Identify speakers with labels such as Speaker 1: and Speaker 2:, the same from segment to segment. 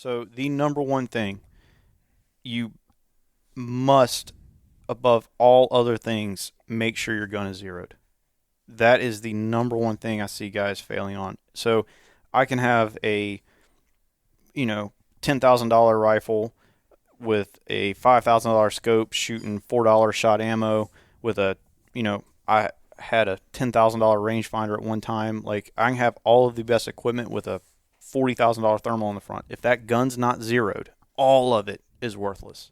Speaker 1: So the number one thing you must, above all other things, make sure your gun is zeroed. That is the number one thing I see guys failing on. So I can have a, $10,000 rifle with a $5,000 scope shooting $4 shot ammo with I had a $10,000 rangefinder at one time. Like, I can have all of the best equipment with a $40,000 thermal on the front. If that gun's not zeroed, all of it is worthless.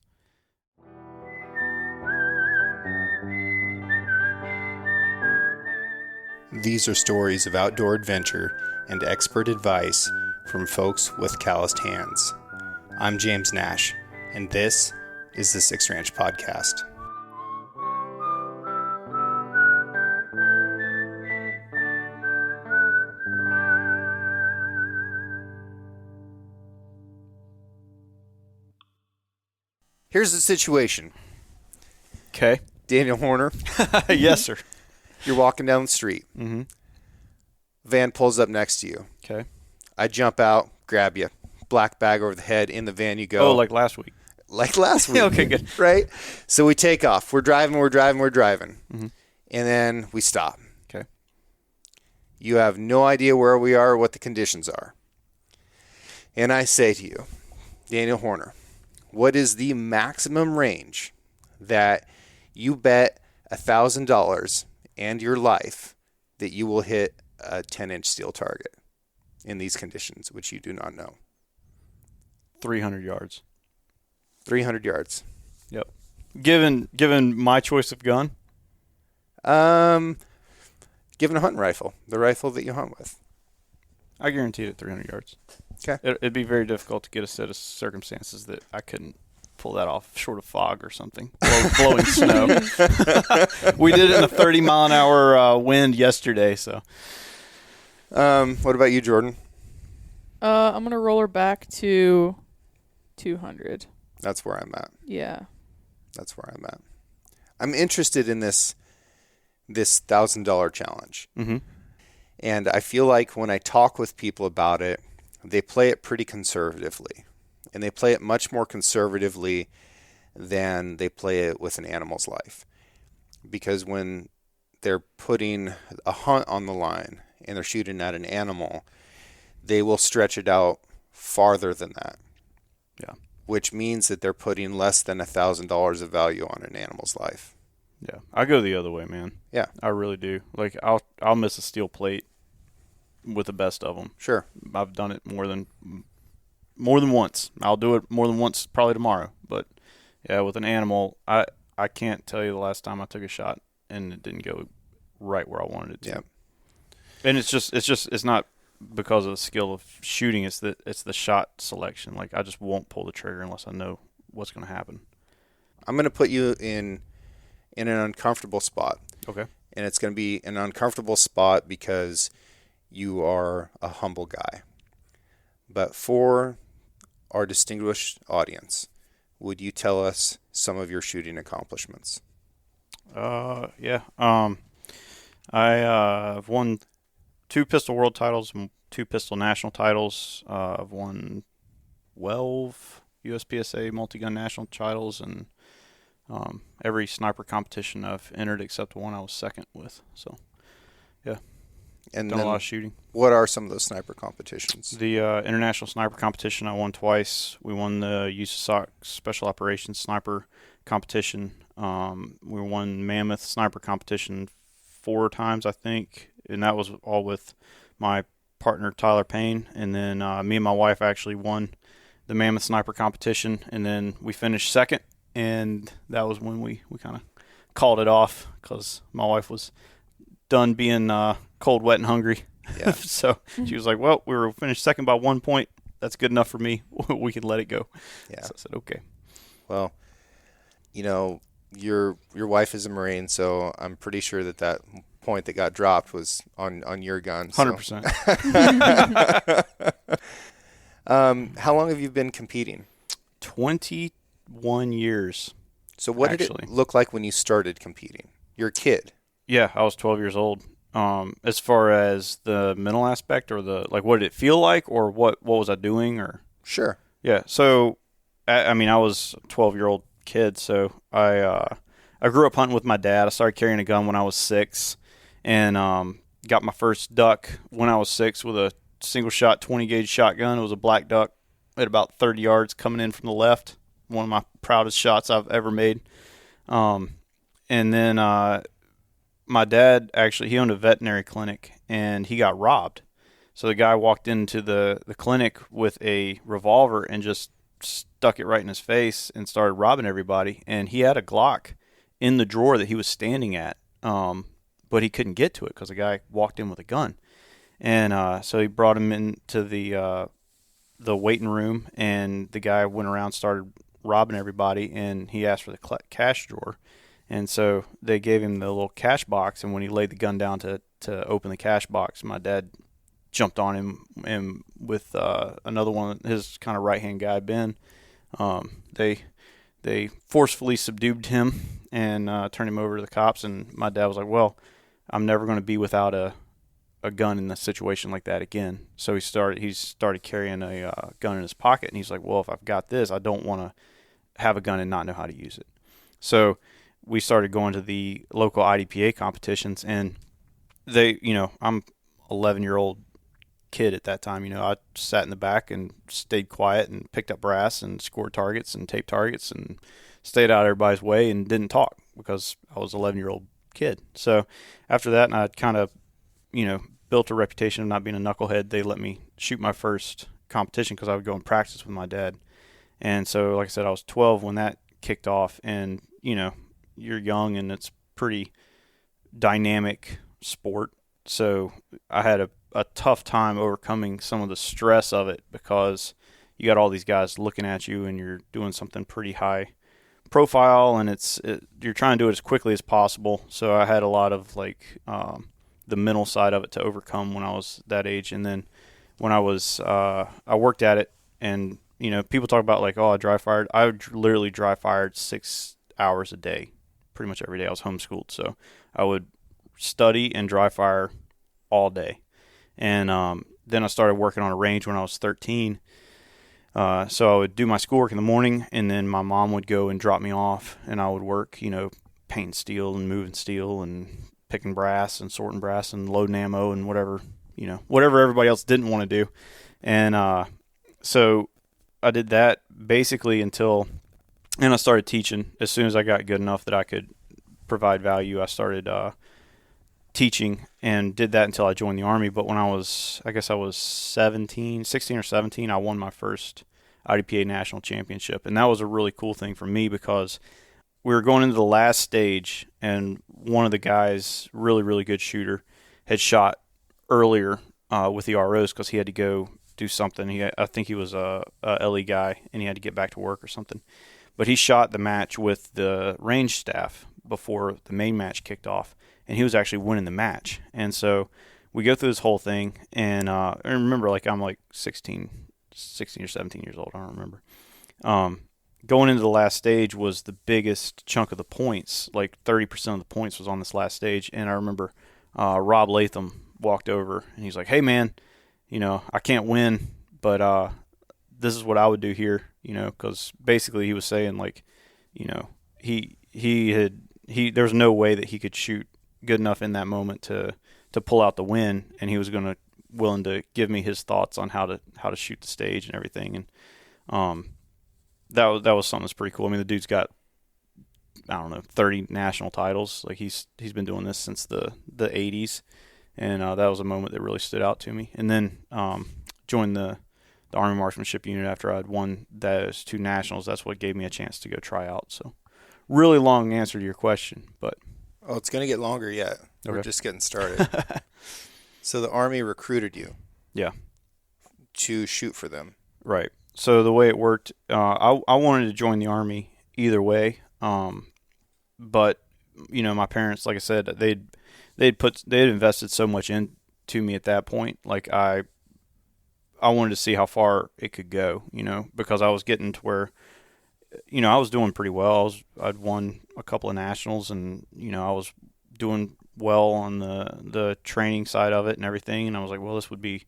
Speaker 2: These are stories of outdoor adventure and expert advice from folks with calloused hands. I'm James Nash, and this is the Six Ranch Podcast. Here's the situation.
Speaker 1: Okay.
Speaker 2: Daniel Horner.
Speaker 1: Yes, sir.
Speaker 2: You're walking down the street.
Speaker 1: Mm-hmm.
Speaker 2: Van pulls up next to you.
Speaker 1: Okay.
Speaker 2: I jump out, grab you. Black bag over the head. In the van you go.
Speaker 1: Oh, like last week.
Speaker 2: Like last week.
Speaker 1: Okay, good.
Speaker 2: Right? So we take off. We're driving.
Speaker 1: Mm-hmm.
Speaker 2: And then we stop.
Speaker 1: Okay.
Speaker 2: You have no idea where we are or what the conditions are. And I say to you, Daniel Horner, what is the maximum range that you bet $1,000 and your life that you will hit a 10-inch steel target in these conditions, which you do not know?
Speaker 1: 300 yards.
Speaker 2: 300 yards.
Speaker 1: Yep. Given my choice of gun?
Speaker 2: Given a hunting rifle, the rifle that you hunt with.
Speaker 1: I guarantee it 300 yards.
Speaker 2: Okay.
Speaker 1: It'd be very difficult to get a set of circumstances that I couldn't pull that off, short of fog or something, blowing snow. We did it in a 30-mile-an-hour wind yesterday. So,
Speaker 2: what about you, Jordan?
Speaker 3: I'm gonna roll her back to 200.
Speaker 2: That's where I'm at.
Speaker 3: Yeah.
Speaker 2: That's where I'm at. I'm interested in this $1,000 challenge.
Speaker 1: Mm-hmm.
Speaker 2: And I feel like when I talk with people about it, they play it pretty conservatively. And they play it much more conservatively than they play it with an animal's life. Because when they're putting a hunt on the line and they're shooting at an animal, they will stretch it out farther than that.
Speaker 1: Yeah.
Speaker 2: Which means that they're putting less than $1,000 of value on an animal's life.
Speaker 1: Yeah. I go the other way, man.
Speaker 2: Yeah.
Speaker 1: I really do. Like, I'll miss a steel plate with the best of them.
Speaker 2: Sure.
Speaker 1: I've done it more than once. I'll do it more than once probably tomorrow. But, yeah, with an animal, I can't tell you the last time I took a shot and it didn't go right where I wanted it to.
Speaker 2: Yeah.
Speaker 1: And it's not because of the skill of shooting. It's the shot selection. Like, I just won't pull the trigger unless I know what's going to happen.
Speaker 2: I'm going to put you in an uncomfortable spot.
Speaker 1: Okay.
Speaker 2: And it's going to be an uncomfortable spot because you are a humble guy. But for our distinguished audience, would you tell us some of your shooting accomplishments?
Speaker 1: Yeah. I've won 2 pistol world titles and 2 pistol national titles. I've won 12 USPSA multi-gun national titles, and every sniper competition I've entered except the one I was second with. So, yeah.
Speaker 2: And
Speaker 1: done a lot of shooting.
Speaker 2: What are some of those sniper competitions?
Speaker 1: The international sniper competition I won twice. We won the USASOC Special Operations Sniper competition. We won Mammoth Sniper competition 4 times, I think, and that was all with my partner Tyler Payne. And then me and my wife actually won the Mammoth Sniper competition, and then we finished second, and that was when we kind of called it off because my wife was done being cold, wet, and hungry.
Speaker 2: Yeah.
Speaker 1: So she was like, well, we were finished second by 1 point. That's good enough for me. We can let it go.
Speaker 2: Yeah.
Speaker 1: So I said, okay.
Speaker 2: Well, your wife is a Marine, so I'm pretty sure that point that got dropped was on your gun.
Speaker 1: 100%.
Speaker 2: How long have you been competing?
Speaker 1: 21 years.
Speaker 2: So what did it look like when you started competing? You're a kid.
Speaker 1: Yeah, I was 12 years old. As far as the mental aspect or what did it feel like or what was I doing or?
Speaker 2: Sure.
Speaker 1: Yeah. So, I mean, I was a 12-year-old kid, so I grew up hunting with my dad. I started carrying a gun when I was 6, and got my first duck when I was 6 with a single shot 20 gauge shotgun. It was a black duck at about 30 yards coming in from the left. One of my proudest shots I've ever made. Um, and then my dad actually he owned a veterinary clinic, and he got robbed. So the guy walked into the clinic with a revolver and just stuck it right in his face and started robbing everybody. And he had a Glock in the drawer that he was standing at, but he couldn't get to it because the guy walked in with a gun. And so he brought him into the waiting room, and the guy went around, started robbing everybody, and he asked for the cash drawer. And so they gave him the little cash box, and when he laid the gun down to open the cash box, my dad jumped on him, and with another one, his kind of right-hand guy, Ben, they forcefully subdued him and turned him over to the cops. And my dad was like, well, I'm never going to be without a gun in a situation like that again. So he started carrying a gun in his pocket, and he's like, well, if I've got this, I don't want to have a gun and not know how to use it. So we started going to the local IDPA competitions, and I'm 11-year-old kid at that time. I sat in the back and stayed quiet and picked up brass and scored targets and taped targets and stayed out of everybody's way and didn't talk because I was an 11-year-old kid. So after that, and I kind of, built a reputation of not being a knucklehead, they let me shoot my first competition because I would go and practice with my dad. And so, like I said, I was 12 when that kicked off, and, you're young and it's pretty dynamic sport. So I had a tough time overcoming some of the stress of it because you got all these guys looking at you and you're doing something pretty high profile, and you're trying to do it as quickly as possible. So I had a lot of the mental side of it to overcome when I was that age. And then when I worked at it, and people talk about like, oh, I dry fired. I literally dry fired 6 hours a day, pretty much every day. I was homeschooled, so I would study and dry fire all day. And then I started working on a range when I was 13. So I would do my schoolwork in the morning, and then my mom would go and drop me off, and I would work, painting steel and moving steel and picking brass and sorting brass and loading ammo and whatever everybody else didn't want to do. And so I did that basically and I started teaching. As soon as I got good enough that I could provide value, I started teaching and did that until I joined the Army. But when I was 16 or 17, I won my first IDPA national championship. And that was a really cool thing for me because we were going into the last stage, and one of the guys, really, really good shooter, had shot earlier with the ROs because he had to go do something. I think he was a LE guy, and he had to get back to work or something. But he shot the match with the range staff before the main match kicked off, and he was actually winning the match. And so we go through this whole thing, and I remember I'm 16 or 17 years old. I don't remember. Going into the last stage was the biggest chunk of the points. Like 30% of the points was on this last stage. And I remember Rob Latham walked over, and he's like, hey, man, I can't win, but this is what I would do here, because basically he was saying, there's no way that he could shoot good enough in that moment to pull out the win, and he was willing to give me his thoughts on how to shoot the stage and everything. And that was something that's pretty cool. I mean, the dude's got, I don't know, 30 national titles. Like he's been doing this since the 80s, and that was a moment that really stood out to me. And then joined the Army Marksmanship Unit after I'd won those 2 nationals. That's what gave me a chance to go try out. So really long answer to your question, but
Speaker 2: it's going to get longer yet.
Speaker 1: Okay.
Speaker 2: We're just getting started. So the Army recruited you.
Speaker 1: Yeah.
Speaker 2: To shoot for them.
Speaker 1: Right. So the way it worked, I wanted to join the Army either way, but my parents, like I said, they'd invested so much into me at that point. Like I wanted to see how far it could go, because I was getting to where, I was doing pretty well. I'd won a couple of nationals, and I was doing well on the training side of it and everything. And I was like, well, this would be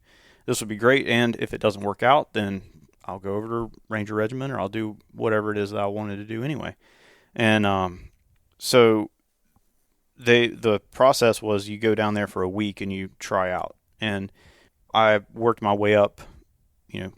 Speaker 1: great. And if it doesn't work out, then I'll go over to Ranger Regiment, or I'll do whatever it is that I wanted to do anyway. And so the process was you go down there for a week and you try out. And I worked my way up,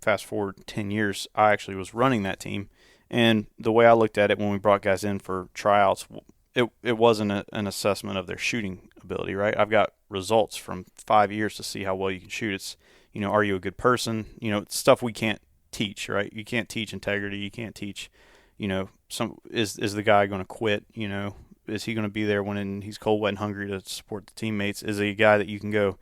Speaker 1: fast forward 10 years, I actually was running that team. And the way I looked at it when we brought guys in for tryouts, it wasn't an assessment of their shooting ability, right? I've got results from 5 years to see how well you can shoot. It's, are you a good person? It's stuff we can't teach, right? You can't teach integrity. You can't teach, is the guy going to quit? Is he going to be there when he's cold, wet, and hungry to support the teammates? Is he a guy that you can go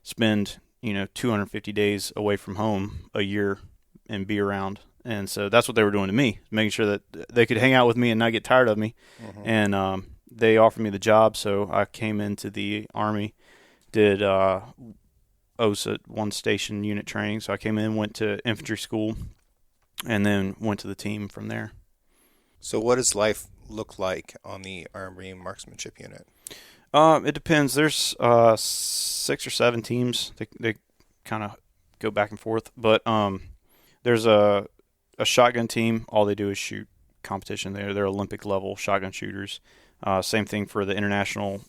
Speaker 1: spend, 250 days away from home a year and be around? And so that's what they were doing to me, making sure that they could hang out with me and not get tired of me. Mm-hmm. And they offered me the job, so I came into the Army, did OSA, one station unit training. So I came in, went to infantry school, and then went to the team from there.
Speaker 2: So what does life look like on the Army Marksmanship Unit?
Speaker 1: It depends. There's 6 or 7 teams. They kind of go back and forth. But there's a shotgun team. All they do is shoot competition. They're Olympic level shotgun shooters. Same thing for the international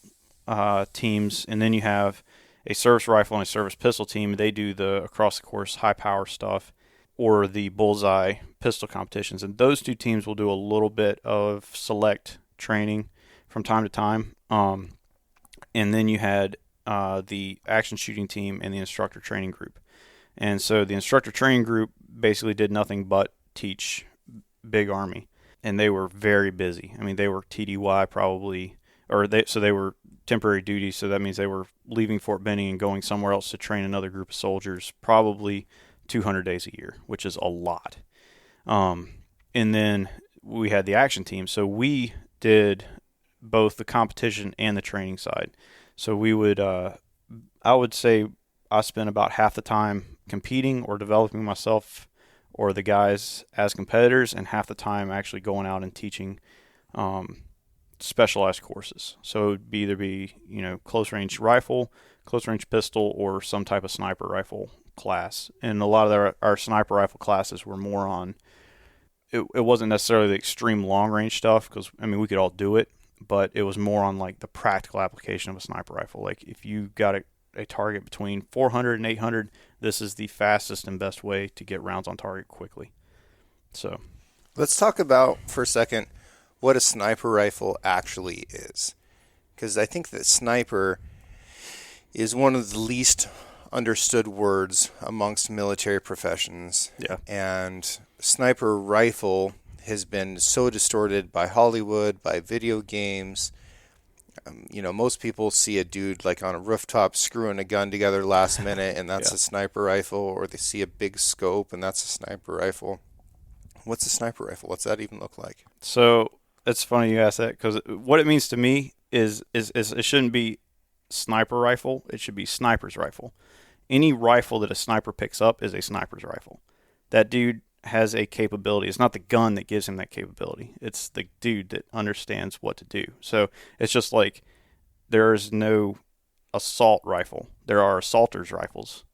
Speaker 1: teams. And then you have a service rifle and a service pistol team. They do the across the course high power stuff, or the bullseye pistol competitions. And those two teams will do a little bit of select training from time to time. And then you had the action shooting team and the instructor training group. And so the instructor training group basically did nothing but teach Big Army. And they were very busy. I mean, they were TDY probably, so they were temporary duty. So that means they were leaving Fort Benning and going somewhere else to train another group of soldiers, probably 200 days a year, which is a lot. And then we had the action team. So we did both the competition and the training side. So we would, I would say I spent about half the time competing or developing myself or the guys as competitors, and half the time actually going out and teaching specialized courses. So it would either be, close range rifle, close range pistol, or some type of sniper rifle class. And a lot of our sniper rifle classes were more on, it wasn't necessarily the extreme long range stuff, because, we could all do it, but it was more on like the practical application of a sniper rifle. Like if you got a target between 400 and 800, this is the fastest and best way to get rounds on target quickly. So
Speaker 2: let's talk about for a second what a sniper rifle actually is, because I think that sniper is one of the least understood words amongst military professions.
Speaker 1: Yeah.
Speaker 2: And sniper rifle has been so distorted by Hollywood, by video games. Most people see a dude like on a rooftop screwing a gun together last minute, and that's a sniper rifle, or they see a big scope and that's a sniper rifle. What's a sniper rifle? What's that even look like?
Speaker 1: So it's funny you ask that, because what it means to me is it shouldn't be sniper rifle. It should be sniper's rifle. Any rifle that a sniper picks up is a sniper's rifle. That dude has a capability. It's not the gun that gives him that capability. It's the dude that understands what to do. So it's just like there is no assault rifle. There are assaulter's rifles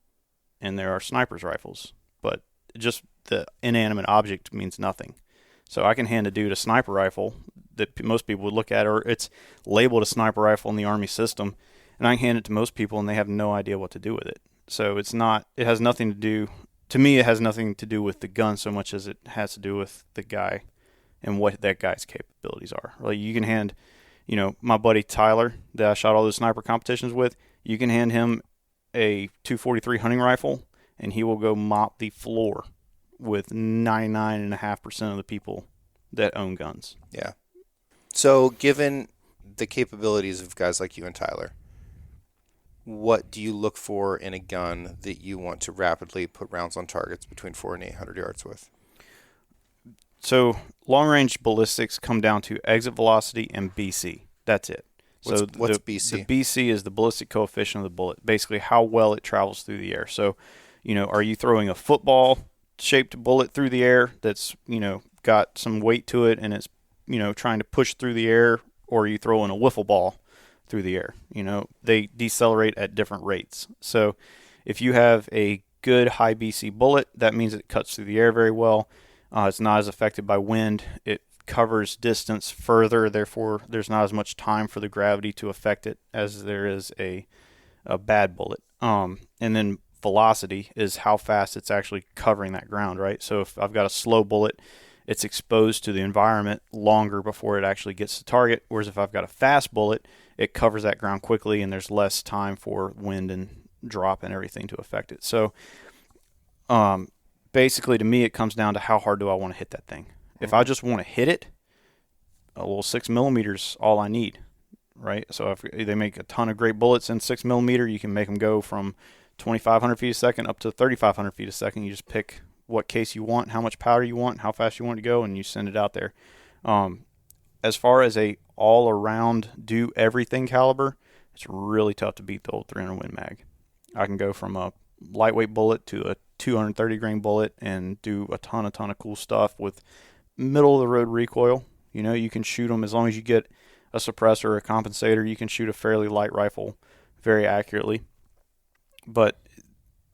Speaker 1: and there are sniper's rifles, but just the inanimate object means nothing. So I can hand a dude a sniper rifle that most people would look at, or it's labeled a sniper rifle in the Army system, and I can hand it to most people and they have no idea what to do with it. So it has nothing to do, to me, it has nothing to do with the gun so much as it has to do with the guy and what that guy's capabilities are. Like you can hand, my buddy Tyler that I shot all those sniper competitions with, you can hand him a 243 hunting rifle and he will go mop the floor with 99.5% of the people that own guns.
Speaker 2: Yeah. So given the capabilities of guys like you and Tyler, what do you look for in a gun that you want to rapidly put rounds on targets between 400 and 800 yards with?
Speaker 1: So long-range ballistics come down to exit velocity and BC. That's it.
Speaker 2: What's BC?
Speaker 1: The BC is the ballistic coefficient of the bullet, basically how well it travels through the air. So, are you throwing a football-shaped bullet through the air that's, got some weight to it and it's, trying to push through the air, or are you throwing a wiffle ball through the air? They decelerate at different rates. So if you have a good high BC bullet. That means it cuts through the air very well. It's not as affected by wind. It covers distance further, therefore there's not as much time for the gravity to affect it as there is a bad bullet. And then velocity is how fast it's actually covering that ground, right? So if I've got a slow bullet, it's exposed to the environment longer before it actually gets to target, whereas if I've got a fast bullet, it covers that ground quickly and there's less time for wind and drop and everything to affect it. So basically to me it comes down to how hard do I want to hit that thing. If I just want to hit it, a little 6mm is all I need, right? So if they make a ton of great bullets in 6mm, you can make them go from 2,500 feet a second up to 3,500 feet a second. You just pick what case you want, how much powder you want, how fast you want to go, and you send it out there. As far as a all-around do everything caliber, it's really tough to beat the old 300 Win Mag. I can go from a lightweight bullet to a 230 grain bullet and do a ton of cool stuff with middle of the road recoil. You know, you can shoot them as long as you get a suppressor or a compensator. You can shoot a fairly light rifle very accurately. But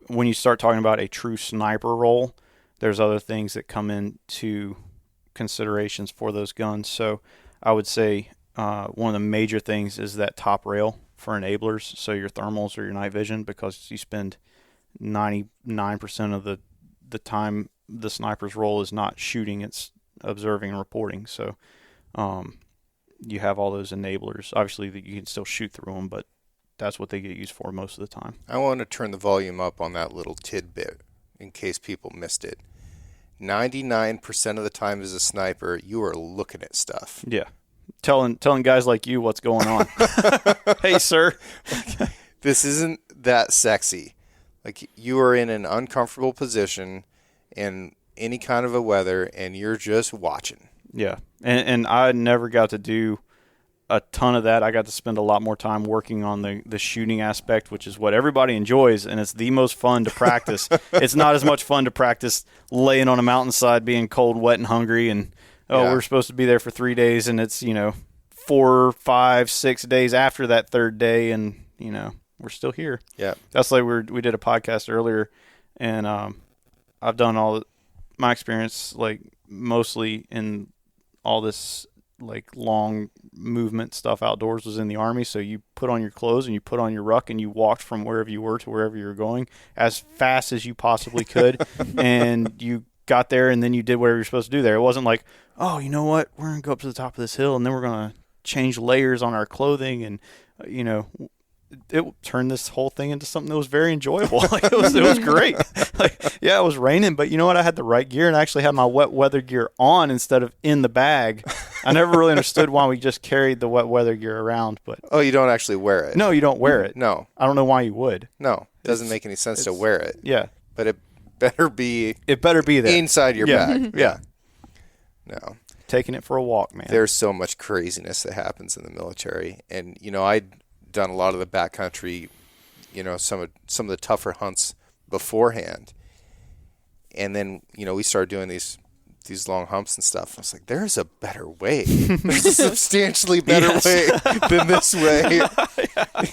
Speaker 1: when you start talking about a true sniper role, there's other things that come into considerations for those guns. So I would say one of the major things is that top rail for enablers, so your thermals or your night vision, because you spend 99% of the time the sniper's role is not shooting, it's observing and reporting. So you have all those enablers. Obviously, that you can still shoot through them, but that's what they get used for most of the time.
Speaker 2: I want to turn the volume up on that little tidbit in case people missed it. 99% of the time as a sniper, you are looking at stuff.
Speaker 1: Yeah. Telling guys like you what's going on. Hey, sir.
Speaker 2: This isn't that sexy. Like, you are in an uncomfortable position in any kind of a weather, and you're just watching.
Speaker 1: Yeah. And I never got to do a ton of that. I got to spend a lot more time working on the shooting aspect, which is what everybody enjoys, and it's the most fun to practice. It's not as much fun to practice laying on a mountainside being cold, wet, and hungry, and we're supposed to be there for 3 days, and it's 4, 5, 6 days after that third day, and we're still here.
Speaker 2: Yeah,
Speaker 1: that's like we did a podcast earlier, and I've done all my experience, like mostly in all this like long movement stuff outdoors was in the Army. So you put on your clothes and you put on your ruck and you walked from wherever you were to wherever you were going as fast as you possibly could. And you got there and then you did whatever you're supposed to do there. It wasn't like, oh, you know what? We're going to go up to the top of this hill and then we're going to change layers on our clothing. And, it turned this whole thing into something that was very enjoyable. Like it was great. Like, yeah, it was raining, but you know what? I had the right gear and I actually had my wet weather gear on instead of in the bag. I never really understood why we just carried the wet weather gear around. But
Speaker 2: you don't actually wear it?
Speaker 1: No, you don't wear it.
Speaker 2: No,
Speaker 1: I don't know why you would.
Speaker 2: No, it doesn't make any sense to wear it.
Speaker 1: Yeah,
Speaker 2: but it better be.
Speaker 1: It better be there
Speaker 2: inside your bag.
Speaker 1: Yeah.
Speaker 2: No.
Speaker 1: Taking it for a walk, man.
Speaker 2: There's so much craziness that happens in the military, and I'd done a lot of the backcountry, some of the tougher hunts beforehand, and then we started doing these long humps and stuff. I was like, there's a better way. There's a substantially better way than this way.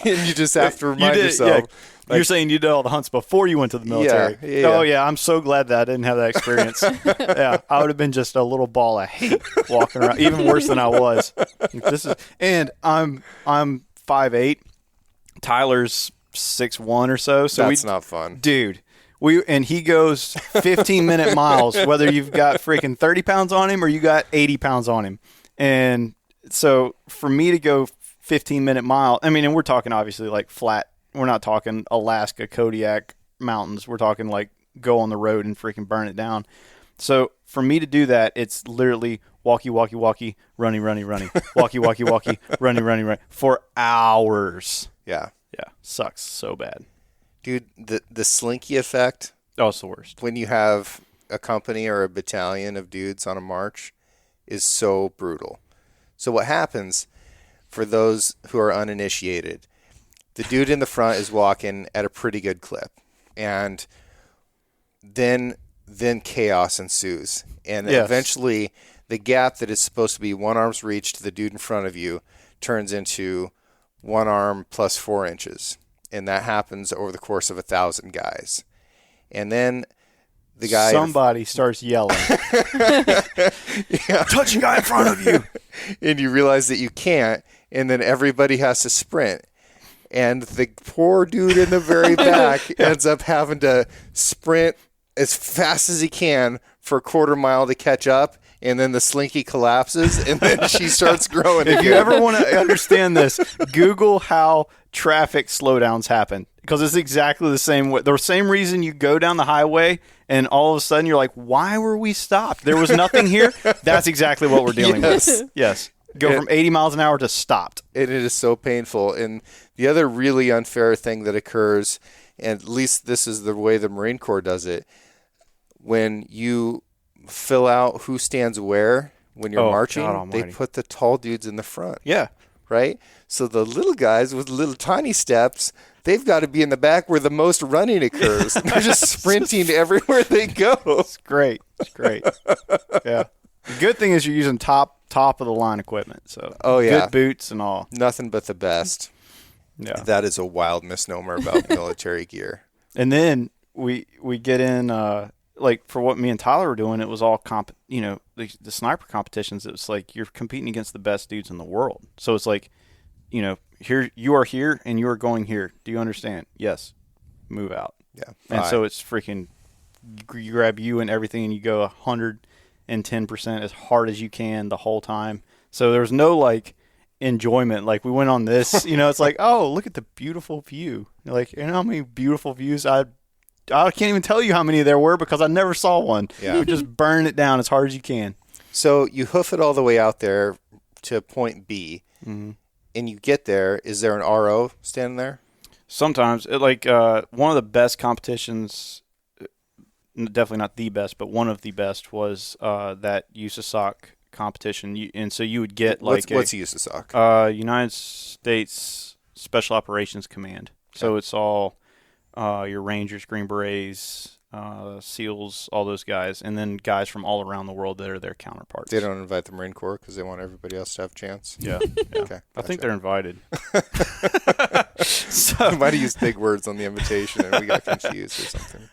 Speaker 2: And you just have to remind yourself.
Speaker 1: Yeah. Like, you're saying you did all the hunts before you went to the military.
Speaker 2: Yeah.
Speaker 1: Oh yeah, I'm so glad that I didn't have that experience. Yeah, I would have been just a little ball of hate walking around, even worse than I was. And I'm 5'8". Tyler's 6'1" or so. So
Speaker 2: that's not fun,
Speaker 1: dude. And he goes 15-minute miles, whether you've got freaking 30 pounds on him or you got 80 pounds on him. And so for me to go 15-minute mile, I mean, and we're talking obviously like flat. We're not talking Alaska, Kodiak mountains. We're talking like go on the road and freaking burn it down. So for me to do that, it's literally walkie, runny, walkie, runny for hours.
Speaker 2: Yeah.
Speaker 1: Yeah. Sucks so bad.
Speaker 2: Dude, the slinky effect.
Speaker 1: Oh, it's the worst.
Speaker 2: When you have a company or a battalion of dudes on a march is so brutal. So what happens, for those who are uninitiated, the dude in the front is walking at a pretty good clip. And then chaos ensues. And eventually the gap that is supposed to be one arm's reach to the dude in front of you turns into one arm plus 4 inches. And that happens over the course of 1,000 guys. And then the guy...
Speaker 1: Somebody starts yelling.
Speaker 2: Yeah.
Speaker 1: Touch a guy in front of you.
Speaker 2: And you realize that you can't, and then everybody has to sprint. And the poor dude in the very back ends up having to sprint as fast as he can for a quarter mile to catch up, and then the slinky collapses, and then she starts growing again.
Speaker 1: If you ever want to understand this, Google how traffic slowdowns happen, because it's exactly the same way. The same reason you go down the highway and all of a sudden you're like, why were we stopped? There was nothing here. That's exactly what we're dealing with. Yes. Go from 80 miles an hour to stopped.
Speaker 2: It is so painful. And the other really unfair thing that occurs, and at least this is the way the Marine Corps does it, when you fill out who stands where when you're marching, they put the tall dudes in the front.
Speaker 1: Yeah.
Speaker 2: Right? So the little guys with little tiny steps, they've got to be in the back where the most running occurs. They're just sprinting everywhere they go.
Speaker 1: It's great. It's great. Yeah. The good thing is you're using top of the line equipment. So good boots and all.
Speaker 2: Nothing but the best.
Speaker 1: Yeah.
Speaker 2: That is a wild misnomer about military gear.
Speaker 1: And then we get in like for what me and Tyler were doing, it was all the sniper competitions. It was like you're competing against the best dudes in the world. So it's like, here you are here and you are going here. Do you understand? Yes. Move out.
Speaker 2: Yeah.
Speaker 1: And so it's freaking you grab you and everything and you go 110% as hard as you can the whole time. So there's no like enjoyment. Like we went on this, it's like, oh, look at the beautiful view. You're like, how many beautiful views I can't even tell you how many there were because I never saw one.
Speaker 2: Yeah.
Speaker 1: You just burn it down as hard as you can.
Speaker 2: So you hoof it all the way out there to point B,
Speaker 1: mm-hmm.
Speaker 2: and you get there. Is there an RO standing there?
Speaker 1: Sometimes. One of the best competitions, definitely not the best, but one of the best was that USASOC competition. And so you would get
Speaker 2: what's USASOC?
Speaker 1: United States Special Operations Command. Okay. So it's all... your Rangers, Green Berets, SEALs, all those guys, and then guys from all around the world that are their counterparts.
Speaker 2: They don't invite the Marine Corps because they want everybody else to have a chance?
Speaker 1: Yeah.
Speaker 2: Okay. Gotcha.
Speaker 1: I think they're invited.
Speaker 2: So I might have used big words on the invitation and we got confused or something.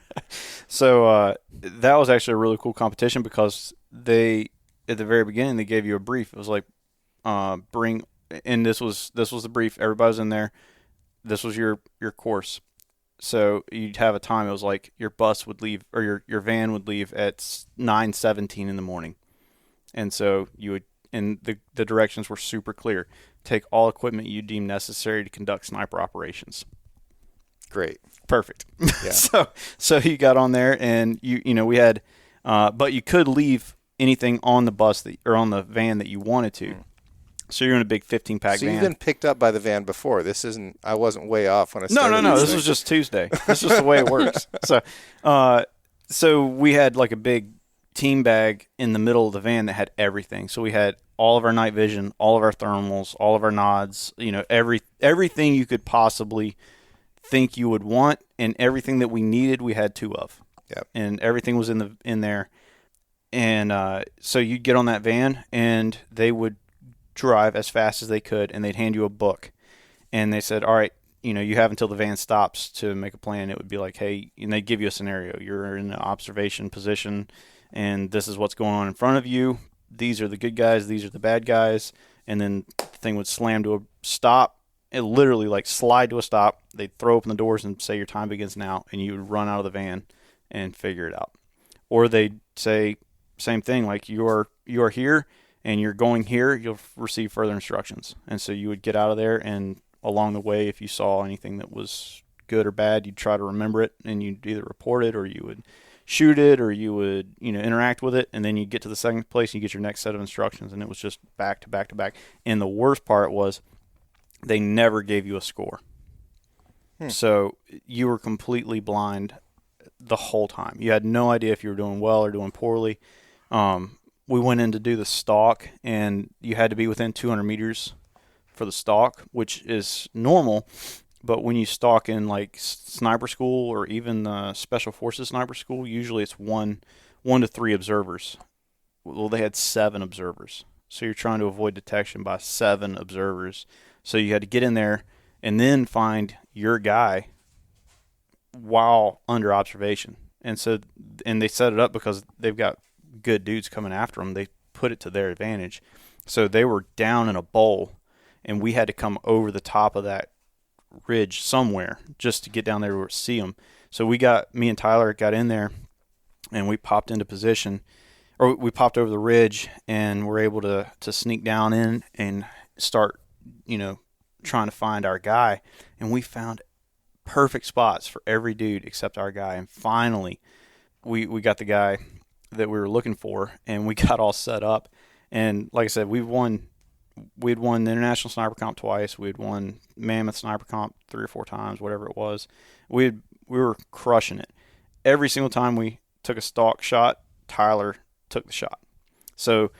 Speaker 1: So that was actually a really cool competition because at the very beginning, they gave you a brief. It was like, and this was the brief. Everybody was in there. This was your course. So you'd have a time. It was like your bus would leave or your van would leave at 9:17 in the morning, and so you would. And the directions were super clear. Take all equipment you deem necessary to conduct sniper operations.
Speaker 2: Great,
Speaker 1: perfect.
Speaker 2: Yeah.
Speaker 1: so you got on there, and we had, but you could leave anything on the bus or on the van that you wanted to. So you're in a big 15-pack van.
Speaker 2: So you've been picked up by the van before. This isn't. I wasn't way off when I started.
Speaker 1: No. This was just Tuesday. This is just the way it works. So we had like a big team bag in the middle of the van that had everything. So we had all of our night vision, all of our thermals, all of our nods. Everything you could possibly think you would want, and everything that we needed, we had two of.
Speaker 2: Yep.
Speaker 1: And everything was in there. And so you'd get on that van, and they would drive as fast as they could, and they'd hand you a book, and they said, all right, you have until the van stops to make a plan. It would be like, hey, and they'd give you a scenario. You're in an observation position, and this is what's going on in front of you. These are the good guys, these are the bad guys, and then the thing would slam to a stop. It literally like slide to a stop. They'd throw open the doors and say your time begins now, and you would run out of the van and figure it out. Or they'd say same thing, like you are here and you're going here, you'll receive further instructions. And so you would get out of there, and along the way, if you saw anything that was good or bad, you'd try to remember it, and you'd either report it or you would shoot it or you would, interact with it. And then you get to the second place and you get your next set of instructions, and it was just back to back to back. And the worst part was they never gave you a score. So you were completely blind the whole time. You had no idea if you were doing well or doing poorly. We went in to do the stalk, and you had to be within 200 meters for the stalk, which is normal. But when you stalk in like sniper school or even the Special Forces sniper school, usually it's one to three observers. Well, they had 7 observers. So you're trying to avoid detection by 7 observers. So you had to get in there and then find your guy while under observation. And they set it up because they've got good dudes coming after them. They put it to their advantage. So they were down in a bowl, and we had to come over the top of that ridge somewhere just to get down there to see them. So me and Tyler got in there, and we popped into position, or we popped over the ridge, and were able to sneak down in and start, trying to find our guy. And we found perfect spots for every dude except our guy. And finally, we got the guy that we were looking for, and we got all set up. And like I said, we'd won the International Sniper Comp twice. We had won Mammoth Sniper Comp 3 or 4 times, whatever it was. We were crushing it. Every single time we took a stalk shot, Tyler took the shot. So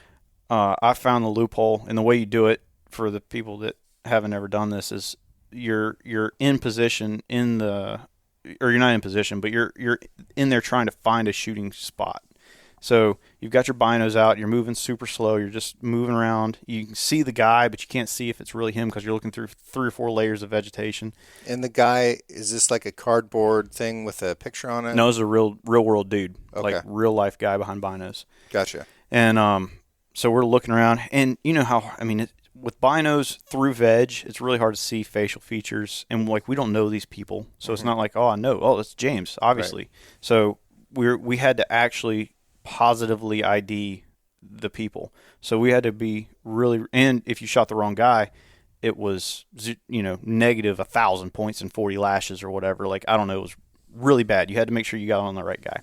Speaker 1: I found the loophole, and the way you do it for the people that haven't ever done this is you're in position or you're not in position, but you're in there trying to find a shooting spot. So you've got your binos out, you're moving super slow, you're just moving around. You can see the guy, but you can't see if it's really him because you're looking through 3 or 4 layers of vegetation.
Speaker 2: And the guy, is this like a cardboard thing with a picture on it?
Speaker 1: No, it's a real world dude,
Speaker 2: Okay.
Speaker 1: like real life guy behind binos.
Speaker 2: Gotcha.
Speaker 1: And so we're looking around, and you know how, with binos through veg, it's really hard to see facial features, and like we don't know these people, so it's not like, oh, I know, oh, it's James, obviously. Right. So we had to actually positively ID the people. So we had to be really, and if you shot the wrong guy, it was, negative 1,000 points and 40 lashes or whatever. Like, I don't know, it was really bad. You had to make sure you got on the right guy.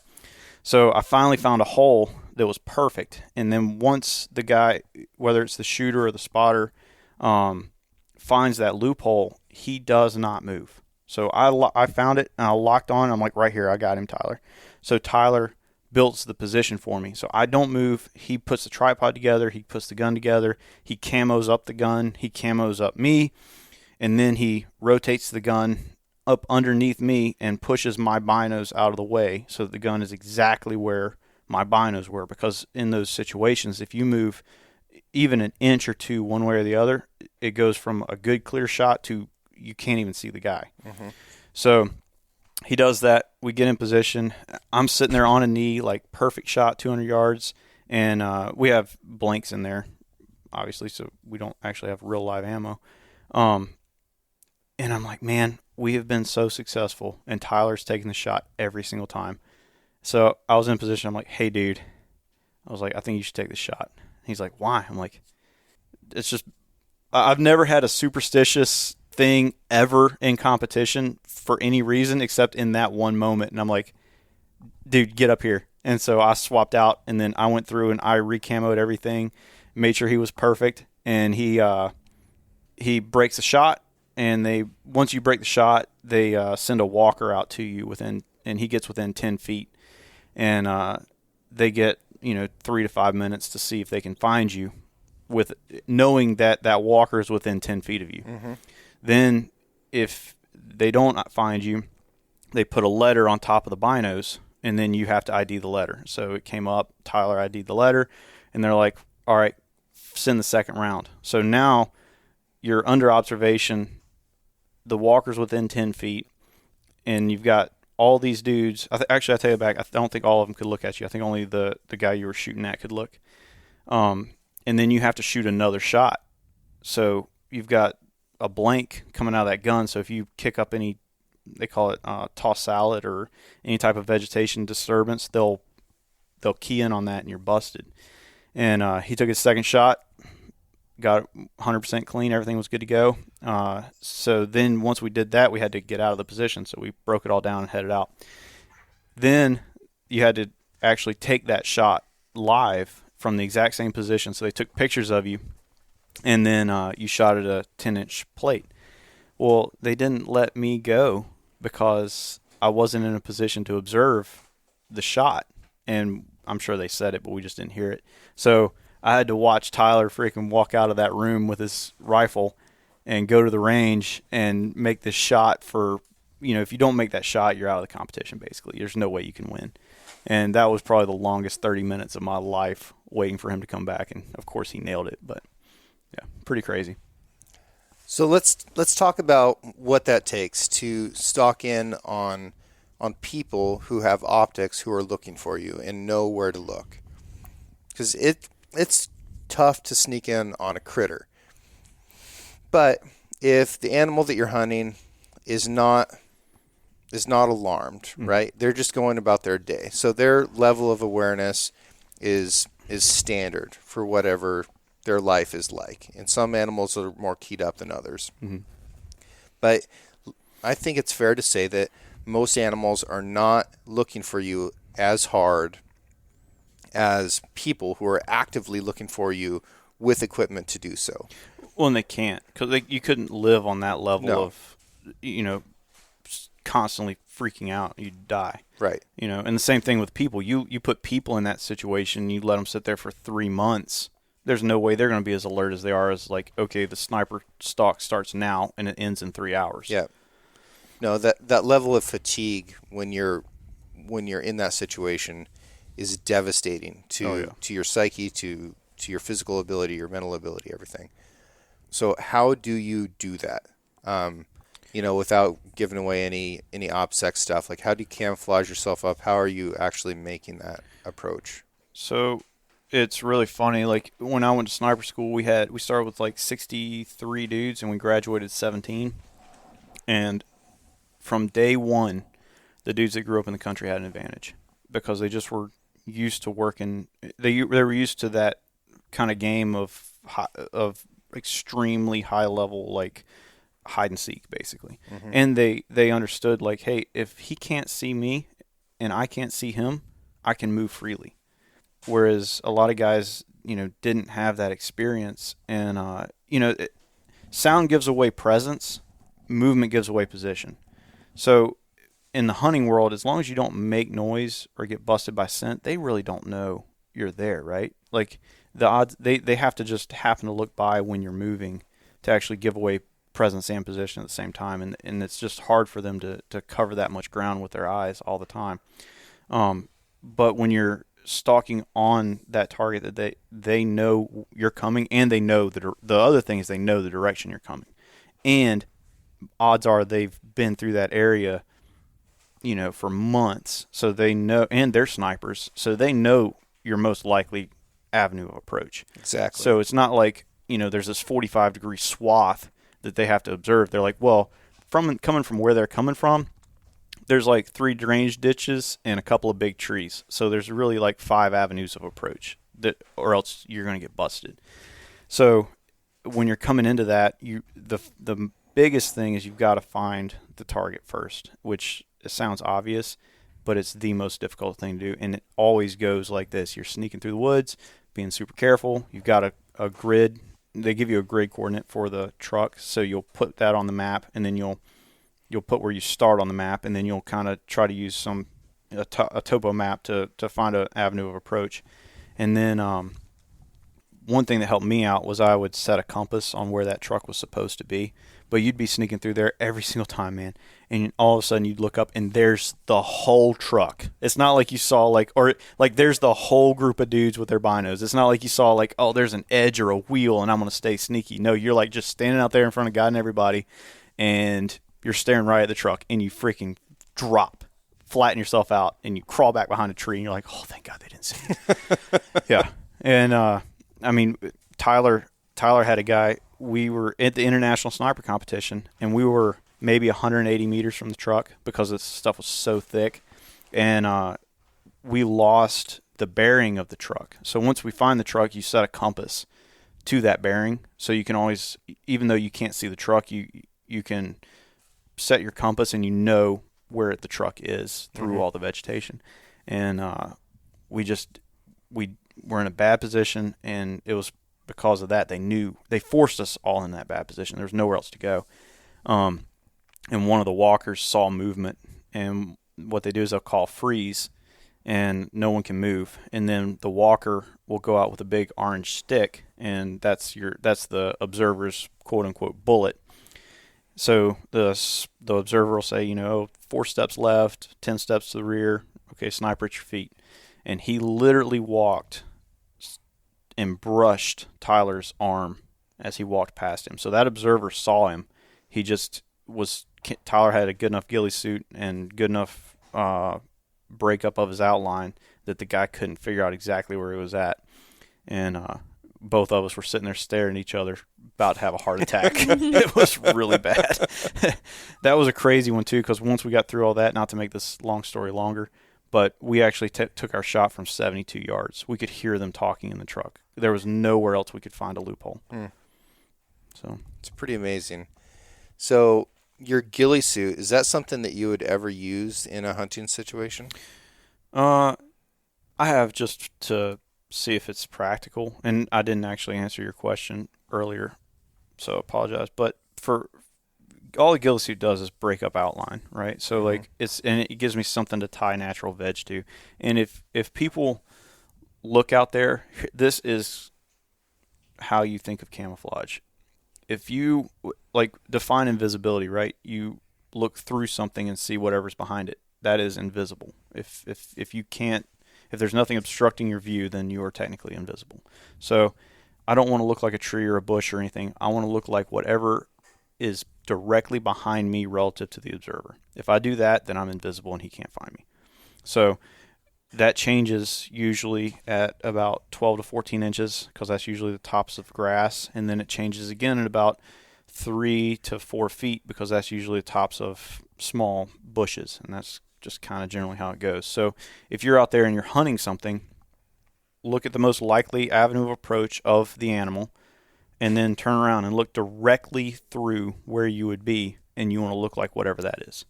Speaker 1: So I finally found a hole that was perfect. And then once the guy, whether it's the shooter or the spotter, finds that loophole, he does not move. So I found it, and I locked on. I'm like, right here, I got him, Tyler. So Tyler builds the position for me. So I don't move. He puts the tripod together. He puts the gun together. He camos up the gun. He camos up me. And then he rotates the gun up underneath me and pushes my binos out of the way so that the gun is exactly where my binos were. Because in those situations, if you move even an inch or two one way or the other, it goes from a good clear shot to you can't even see the guy. Mm-hmm. So he does that. We get in position. I'm sitting there on a knee, like perfect shot, 200 yards. And we have blanks in there, obviously, so we don't actually have real live ammo. And I'm like, man, we have been so successful, and Tyler's taking the shot every single time. So I was in position. I'm like, hey, dude. I was like, I think you should take the shot. He's like, why? I'm like, it's just, I've never had a superstitious thing ever in competition for any reason except in that one moment. And I'm like, dude, get up here. And so I swapped out, and then I went through and I recamoed everything, made sure he was perfect. And he breaks a shot, and once you break the shot, they send a walker out to you and he gets within 10 feet. And they get, 3 to 5 minutes to see if they can find you, with knowing that walker is within 10 feet of you. Mm-hmm. Then if they don't find you, they put a letter on top of the binos, and then you have to ID the letter. So it came up, Tyler ID'd the letter, and they're like, all right, send the second round. So now you're under observation, the walker's within 10 feet, and you've got all these dudes. Actually, I tell you back, I don't think all of them could look at you. I think only the guy you were shooting at could look. And then you have to shoot another shot. So you've got a blank coming out of that gun. So if you kick up any, they call it toss salad or any type of vegetation disturbance, they'll key in on that and you're busted. And he took his second shot, got it 100% clean. Everything was good to go. So then once we did that, we had to get out of the position. So we broke it all down and headed out. Then you had to actually take that shot live from the exact same position. So they took pictures of you, and then you shot at a 10-inch plate. Well, they didn't let me go because I wasn't in a position to observe the shot. And I'm sure they said it, but we just didn't hear it. So I had to watch Tyler freaking walk out of that room with his rifle and go to the range and make this shot for, if you don't make that shot, you're out of the competition, basically. There's no way you can win. And that was probably the longest 30 minutes of my life waiting for him to come back. And, of course, he nailed it. But, yeah, pretty crazy.
Speaker 2: So let's talk about what that takes to stock in on on people who have optics who are looking for you and know where to look. Because it's tough to sneak in on a critter. But if the animal that you're hunting is not alarmed, right? They're just going about their day. So their level of awareness is standard for whatever their life is like. And some animals are more keyed up than others.
Speaker 1: Mm-hmm.
Speaker 2: But I think it's fair to say that most animals are not looking for you as hard as people who are actively looking for you with equipment to do so.
Speaker 1: Well, and they can't, because you couldn't live on that level of, constantly freaking out. You'd die.
Speaker 2: Right.
Speaker 1: And the same thing with people. You put people in that situation, you let them sit there for 3 months. There's no way they're going to be as alert as they are as like, okay, the sniper stalk starts now and it ends in 3 hours.
Speaker 2: Yeah. No, that level of fatigue when you're in that situation is devastating to your psyche, to your physical ability, your mental ability, everything. So how do you do that? Without giving away any OPSEC stuff, like how do you camouflage yourself up? How are you actually making that approach?
Speaker 1: So it's really funny. Like when I went to sniper school, we started with like 63 dudes and we graduated 17. And from day one, the dudes that grew up in the country had an advantage because they just were used to working. They were used to that kind of game of extremely high level, like hide and seek, basically. Mm-hmm. And they understood, like, hey, if he can't see me and I can't see him, I can move freely. Whereas a lot of guys, didn't have that experience. And, sound gives away presence, movement gives away position. So in the hunting world, as long as you don't make noise or get busted by scent, they really don't know you're there, right? Like the odds, they have to just happen to look by when you're moving to actually give away presence and position at the same time. And it's just hard for them to cover that much ground with their eyes all the time. But when you're stalking on that target, that they know you're coming, and they know the other thing is they know the direction you're coming. And odds are they've been through that area, for months. So they know, and they're snipers, so they know your most likely avenue of approach.
Speaker 2: Exactly.
Speaker 1: So it's not like, there's this 45-degree swath that they have to observe. They're like, well, coming from where they're coming from, there's like 3 drainage ditches and a couple of big trees. So there's really like 5 avenues of approach or else you're going to get busted. So when you're coming into that, the biggest thing is you've got to find the target first, which it sounds obvious, but it's the most difficult thing to do. And it always goes like this. You're sneaking through the woods, being super careful. You've got a grid. They give you a grid coordinate for the truck, so you'll put that on the map, and then you'll put where you start on the map, and then you'll kind of try to use a topo map to find an avenue of approach. And then one thing that helped me out was I would set a compass on where that truck was supposed to be. But you'd be sneaking through there every single time, man. And all of a sudden you'd look up and there's the whole truck. It's not like you saw there's the whole group of dudes with their binos. It's not like you saw there's an edge or a wheel and I'm going to stay sneaky. No, you're like just standing out there in front of God and everybody and you're staring right at the truck and you freaking drop, flatten yourself out and you crawl back behind a tree and you're like, oh, thank God they didn't see me. Yeah. And, Tyler had a guy. We were at the international sniper competition, and we were maybe 180 meters from the truck because this stuff was so thick, and we lost the bearing of the truck. So once we find the truck, you set a compass to that bearing, so you can always, even though you can't see the truck, you can set your compass and you know where the truck is through all the vegetation. And we were in a bad position, and it was because of that. They forced us all in that bad position. There was nowhere else to go. And one of the walkers saw movement, and what they do is they'll call freeze, and no one can move. And then the walker will go out with a big orange stick, and that's the observer's quote unquote bullet. So the observer will say, 4 steps left, 10 steps to the rear. Okay, sniper at your feet. And he literally walked and brushed Tyler's arm as he walked past him. So that observer saw him. Tyler had a good enough ghillie suit and good enough breakup of his outline that the guy couldn't figure out exactly where he was at. And both of us were sitting there staring at each other, about to have a heart attack. It was really bad. That was a crazy one, too, because once we got through all that, not to make this long story longer, but we actually took our shot from 72 yards. We could hear them talking in the truck. There was nowhere else we could find a loophole. So
Speaker 2: it's pretty amazing. So your ghillie suit, is that something that you would ever use in a hunting situation?
Speaker 1: I have, just to see if it's practical, and I didn't actually answer your question earlier, so I apologize. But for all the ghillie suit does is break up outline, right? So like it gives me something to tie natural veg to. And if people look out there, this is how you think of camouflage. If you like define invisibility, right? You look through something and see whatever's behind it. That is invisible. If you can't, if there's nothing obstructing your view, then you are technically invisible. So I don't want to look like a tree or a bush or anything. I want to look like whatever is directly behind me relative to the observer. If I do that, then I'm invisible and he can't find me. So that changes usually at about 12 to 14 inches, because that's usually the tops of grass. And then it changes again at about 3 to 4 feet, because that's usually the tops of small bushes. And that's just kind of generally how it goes. So if you're out there and you're hunting something, look at the most likely avenue of approach of the animal, and then turn around and look directly through where you would be, and you want to look like whatever that is.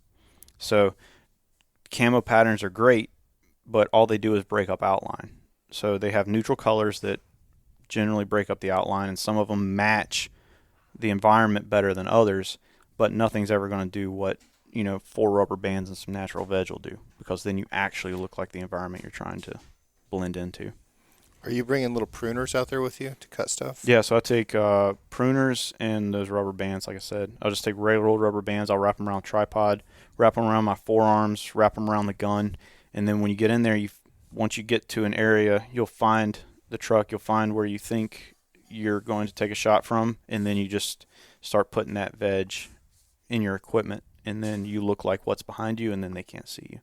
Speaker 1: So camo patterns are great, but all they do is break up outline. So they have neutral colors that generally break up the outline, and some of them match the environment better than others, but nothing's ever going to do what, 4 rubber bands and some natural veg will do, because then you actually look like the environment you're trying to blend into.
Speaker 2: Are you bringing little pruners out there with you to cut stuff?
Speaker 1: Yeah, so I take pruners and those rubber bands, like I said. I'll just take regular old rubber bands. I'll wrap them around a tripod, wrap them around my forearms, wrap them around the gun. And then when you get in there, once you get to an area, you'll find the truck. You'll find where you think you're going to take a shot from, and then you just start putting that veg in your equipment. And then you look like what's behind you, and then they can't see you.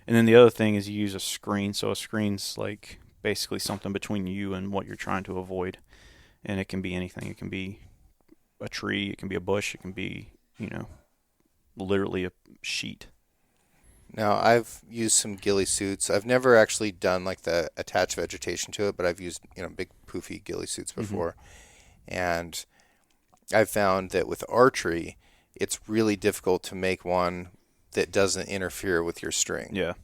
Speaker 1: And then the other thing is you use a screen. So a screen's like basically something between you and what you're trying to avoid. And it can be anything. It can be a tree. It can be a bush. It can be, literally a sheet.
Speaker 2: Now, I've used some ghillie suits. I've never actually done like the attached vegetation to it, but I've used, big poofy ghillie suits before. And I've found that with archery, it's really difficult to make one that doesn't interfere with your string.
Speaker 1: Yeah.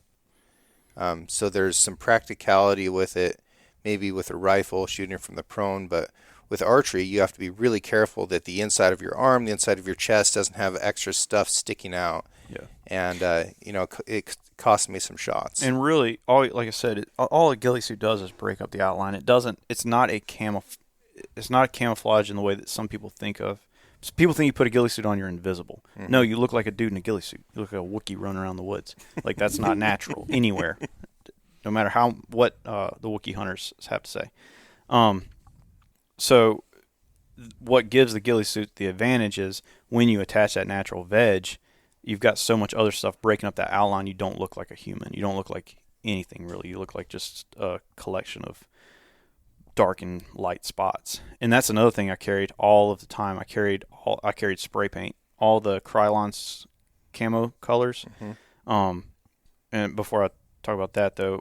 Speaker 2: So there's some practicality with it, maybe with a rifle shooting it from the prone, but with archery, you have to be really careful that the inside of your arm, the inside of your chest doesn't have extra stuff sticking out.
Speaker 1: Yeah.
Speaker 2: And, it cost me some shots.
Speaker 1: And really, like I said, all a ghillie suit does is break up the outline. It's not a camouflage in the way that some people think of. People think you put a ghillie suit on, you're invisible. Mm-hmm. No, you look like a dude in a ghillie suit. You look like a Wookiee running around the woods. Like, that's not natural anywhere, no matter what the Wookiee hunters have to say. So what gives the ghillie suit the advantage is when you attach that natural veg, you've got so much other stuff breaking up that outline, you don't look like a human. You don't look like anything, really. You look like just a collection of dark and light spots. And that's another thing I carried all of the time. I carried spray paint, all the Krylon's camo colors. Mm-hmm. And before I talk about that, though,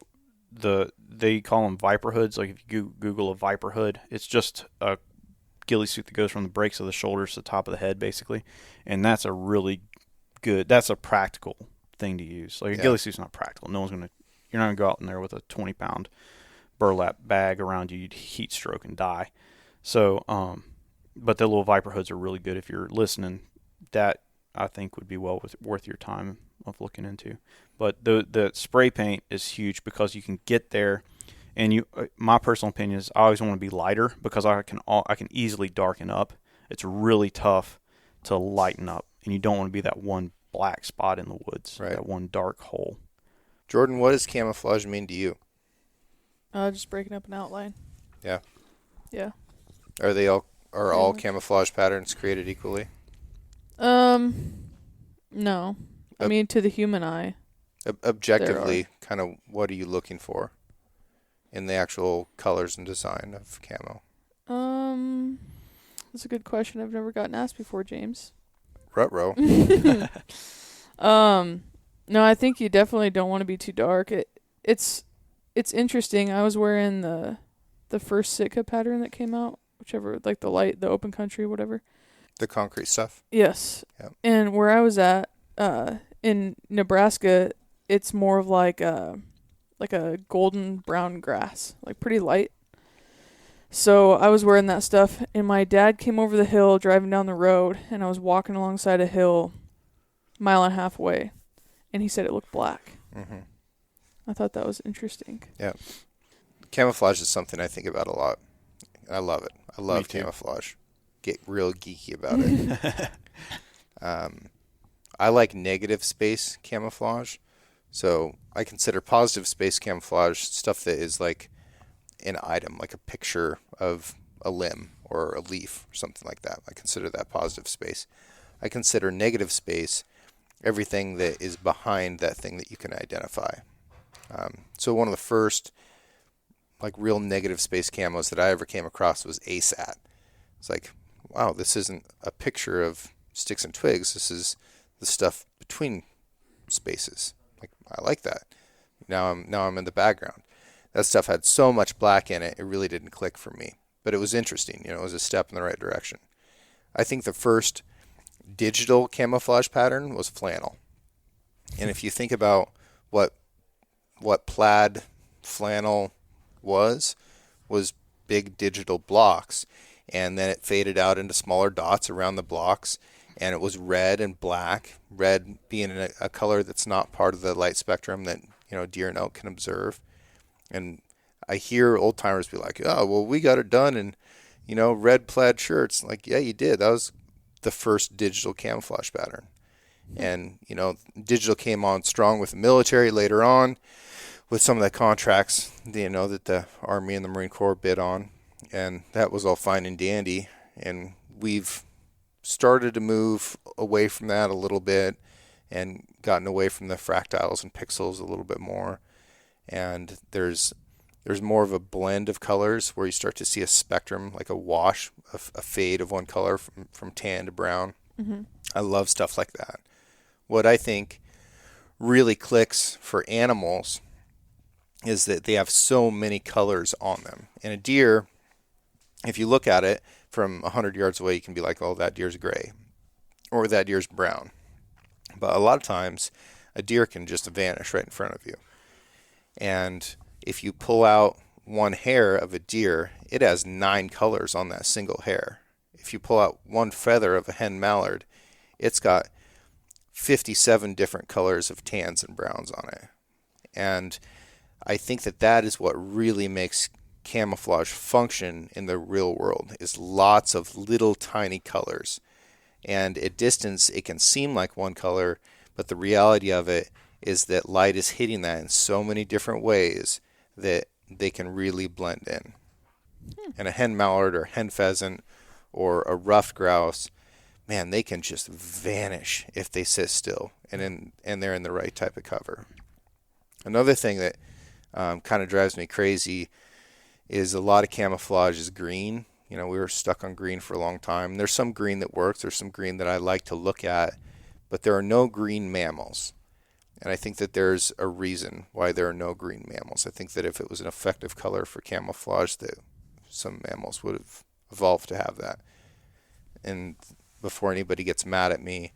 Speaker 1: they call them Viper hoods. Like, if you Google a Viper hood, it's just a ghillie suit that goes from the breaks of the shoulders to the top of the head, basically. And that's that's a practical thing to use. Like, a ghillie suit's not practical. You're not going to go out in there with a 20-pound burlap bag around you. You'd heat stroke and die. So, but the little Viper hoods are really good if you're listening. That, I think, would be worth your time of looking into. But the spray paint is huge, because you can get there, and my personal opinion is I always want to be lighter, because I can easily darken up. It's really tough to lighten up, and you don't want to be that one black spot in the woods, right? That one dark hole.
Speaker 2: Jordan, what does camouflage mean to you?
Speaker 3: Just breaking up an outline.
Speaker 2: Yeah.
Speaker 3: Yeah.
Speaker 2: Are all camouflage patterns created equally?
Speaker 3: No. I mean, to the human eye.
Speaker 2: Objectively, kind of what are you looking for in the actual colors and design of camo?
Speaker 3: That's a good question. I've never gotten asked before, James.
Speaker 2: Ruh-roh.
Speaker 3: No, I think you definitely don't want to be too dark. It's interesting. I was wearing the first Sitka pattern that came out, whichever, like the open country, whatever.
Speaker 2: The concrete stuff.
Speaker 3: Yes.
Speaker 2: Yep.
Speaker 3: And where I was at, in Nebraska, it's more of like a golden brown grass, like pretty light. So I was wearing that stuff, and my dad came over the hill driving down the road, and I was walking alongside a hill, mile and a half away, and he said it looked black.
Speaker 2: Mm-hmm.
Speaker 3: I thought that was interesting.
Speaker 2: Yeah. Camouflage is something I think about a lot. I love it. I love camouflage. Get real geeky about it. I like negative space camouflage. So I consider positive space camouflage stuff that is like an item, like a picture of a limb or a leaf or something like that. I consider that positive space. I consider negative space everything that is behind that thing that you can identify. So one of the first like real negative space camos that I ever came across was ASAT. It's like, wow, this isn't a picture of sticks and twigs. This is the stuff between spaces. Like, I like that. Now I'm in the background. That stuff had so much black in it, it really didn't click for me. But it was interesting. It was a step in the right direction. I think the first digital camouflage pattern was flannel. And if you think about what plaid flannel was big digital blocks, and then it faded out into smaller dots around the blocks, and it was red and black, red being a color that's not part of the light spectrum that deer and elk can observe. And I hear old timers be like, oh, well, we got it done in red plaid shirts. Like, yeah, you did. That was the first digital camouflage pattern. And digital came on strong with the military later on with some of the contracts that the Army and the Marine Corps bid on, and that was all fine and dandy. And we've started to move away from that a little bit and gotten away from the fractals and pixels a little bit more. And there's more of a blend of colors where you start to see a spectrum, like a wash, a fade of one color from tan to brown.
Speaker 3: Mm-hmm.
Speaker 2: I love stuff like that. What I think really clicks for animals is that they have so many colors on them. And a deer, if you look at it from 100 yards away, you can be like, oh, that deer's gray or that deer's brown. But a lot of times, a deer can just vanish right in front of you. And if you pull out one hair of a deer, it has 9 colors on that single hair. If you pull out one feather of a hen mallard, it's got 57 different colors of tans and browns on it. And I think that is what really makes camouflage function in the real world, is lots of little tiny colors. And at distance, it can seem like one color, but the reality of it is that light is hitting that in so many different ways that they can really blend in. And a hen mallard or hen pheasant or a ruffed grouse, man, they can just vanish if they sit still and they're in the right type of cover. Another thing that kind of drives me crazy is a lot of camouflage is green. We were stuck on green for a long time. There's some green that works. There's some green that I like to look at, but there are no green mammals. And I think that there's a reason why there are no green mammals. I think that if it was an effective color for camouflage, that some mammals would have evolved to have that. And before anybody gets mad at me,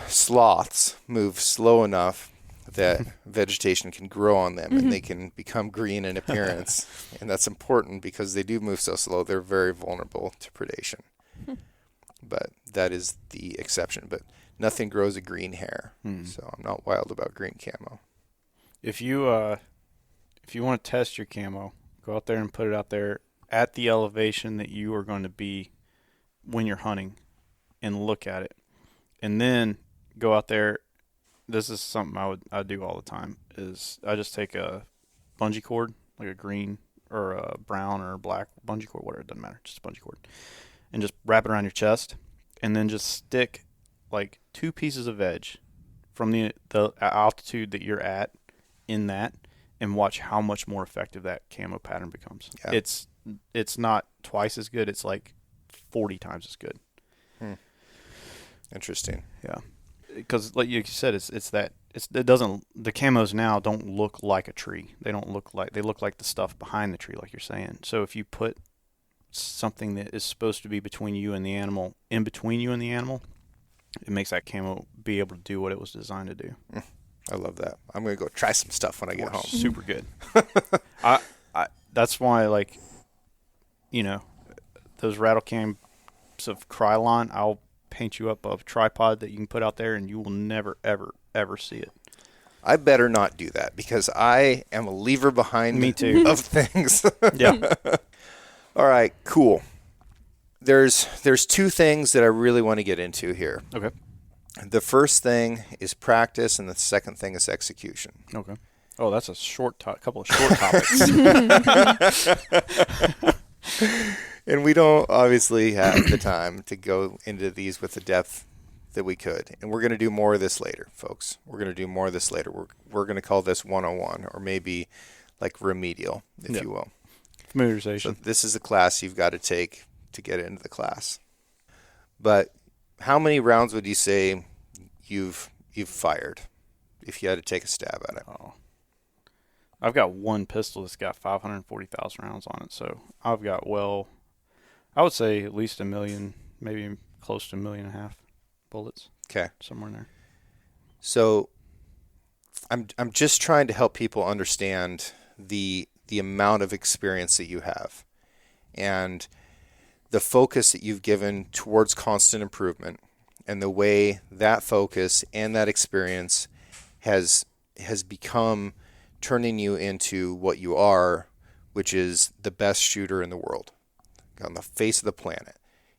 Speaker 2: sloths move slow enough that vegetation can grow on them and they can become green in appearance. And that's important because they do move so slow. They're very vulnerable to predation. But that is the exception. But nothing grows a green hair. So I'm not wild about green camo.
Speaker 1: If you want to test your camo, go out there and put it out there at the elevation that you are going to be when you're hunting and look at it. And then go out there. This is something I do all the time, is I just take a bungee cord, like a green or a brown or a black bungee cord, whatever, it doesn't matter, just a bungee cord, and just wrap it around your chest, and then just stick like 2 pieces of veg from the altitude that you're at in that, and watch how much more effective that camo pattern becomes.
Speaker 2: Yeah.
Speaker 1: It's not twice as good. It's like 40 times as good.
Speaker 2: Interesting.
Speaker 1: Yeah, because like you said, it doesn't. The camos now don't look like a tree. They look like the stuff behind the tree, like you're saying. So if you put something that is supposed to be between you and the animal, in between you and the animal, it makes that camo be able to do what it was designed to do.
Speaker 2: I love that. I'm going to go try some stuff when I get home.
Speaker 1: Super good. I that's why, like, you know, those rattle cams of Krylon, I'll paint you up a tripod that you can put out there, and you will never, ever, ever see it.
Speaker 2: I better not do that because I am a lever behind
Speaker 1: Me too.
Speaker 2: of things.
Speaker 1: Yeah.
Speaker 2: All right, cool. There's two things that I really want to get into here.
Speaker 1: Okay.
Speaker 2: The first thing is practice, and the second thing is execution.
Speaker 1: Okay. Oh, that's a couple of short topics.
Speaker 2: And we don't obviously have the time to go into these with the depth that we could. And we're going to do more of this later, folks. We're going to do more of this later. We're going to call this 101, or maybe like remedial, if you will.
Speaker 1: Familiarization.
Speaker 2: So this is a class you've got to take to get into the class. But how many rounds would you say you've fired if you had to take a stab at it?
Speaker 1: Oh. I've got one pistol that's got 540,000 rounds on it, so I've got, I would say at least 1 million, maybe close to 1.5 million bullets.
Speaker 2: Okay.
Speaker 1: Somewhere in there.
Speaker 2: So I'm just trying to help people understand the amount of experience that you have and the focus that you've given towards constant improvement, and the way that focus and that experience has become turning you into what you are, which is the best shooter in the world on the face of the planet.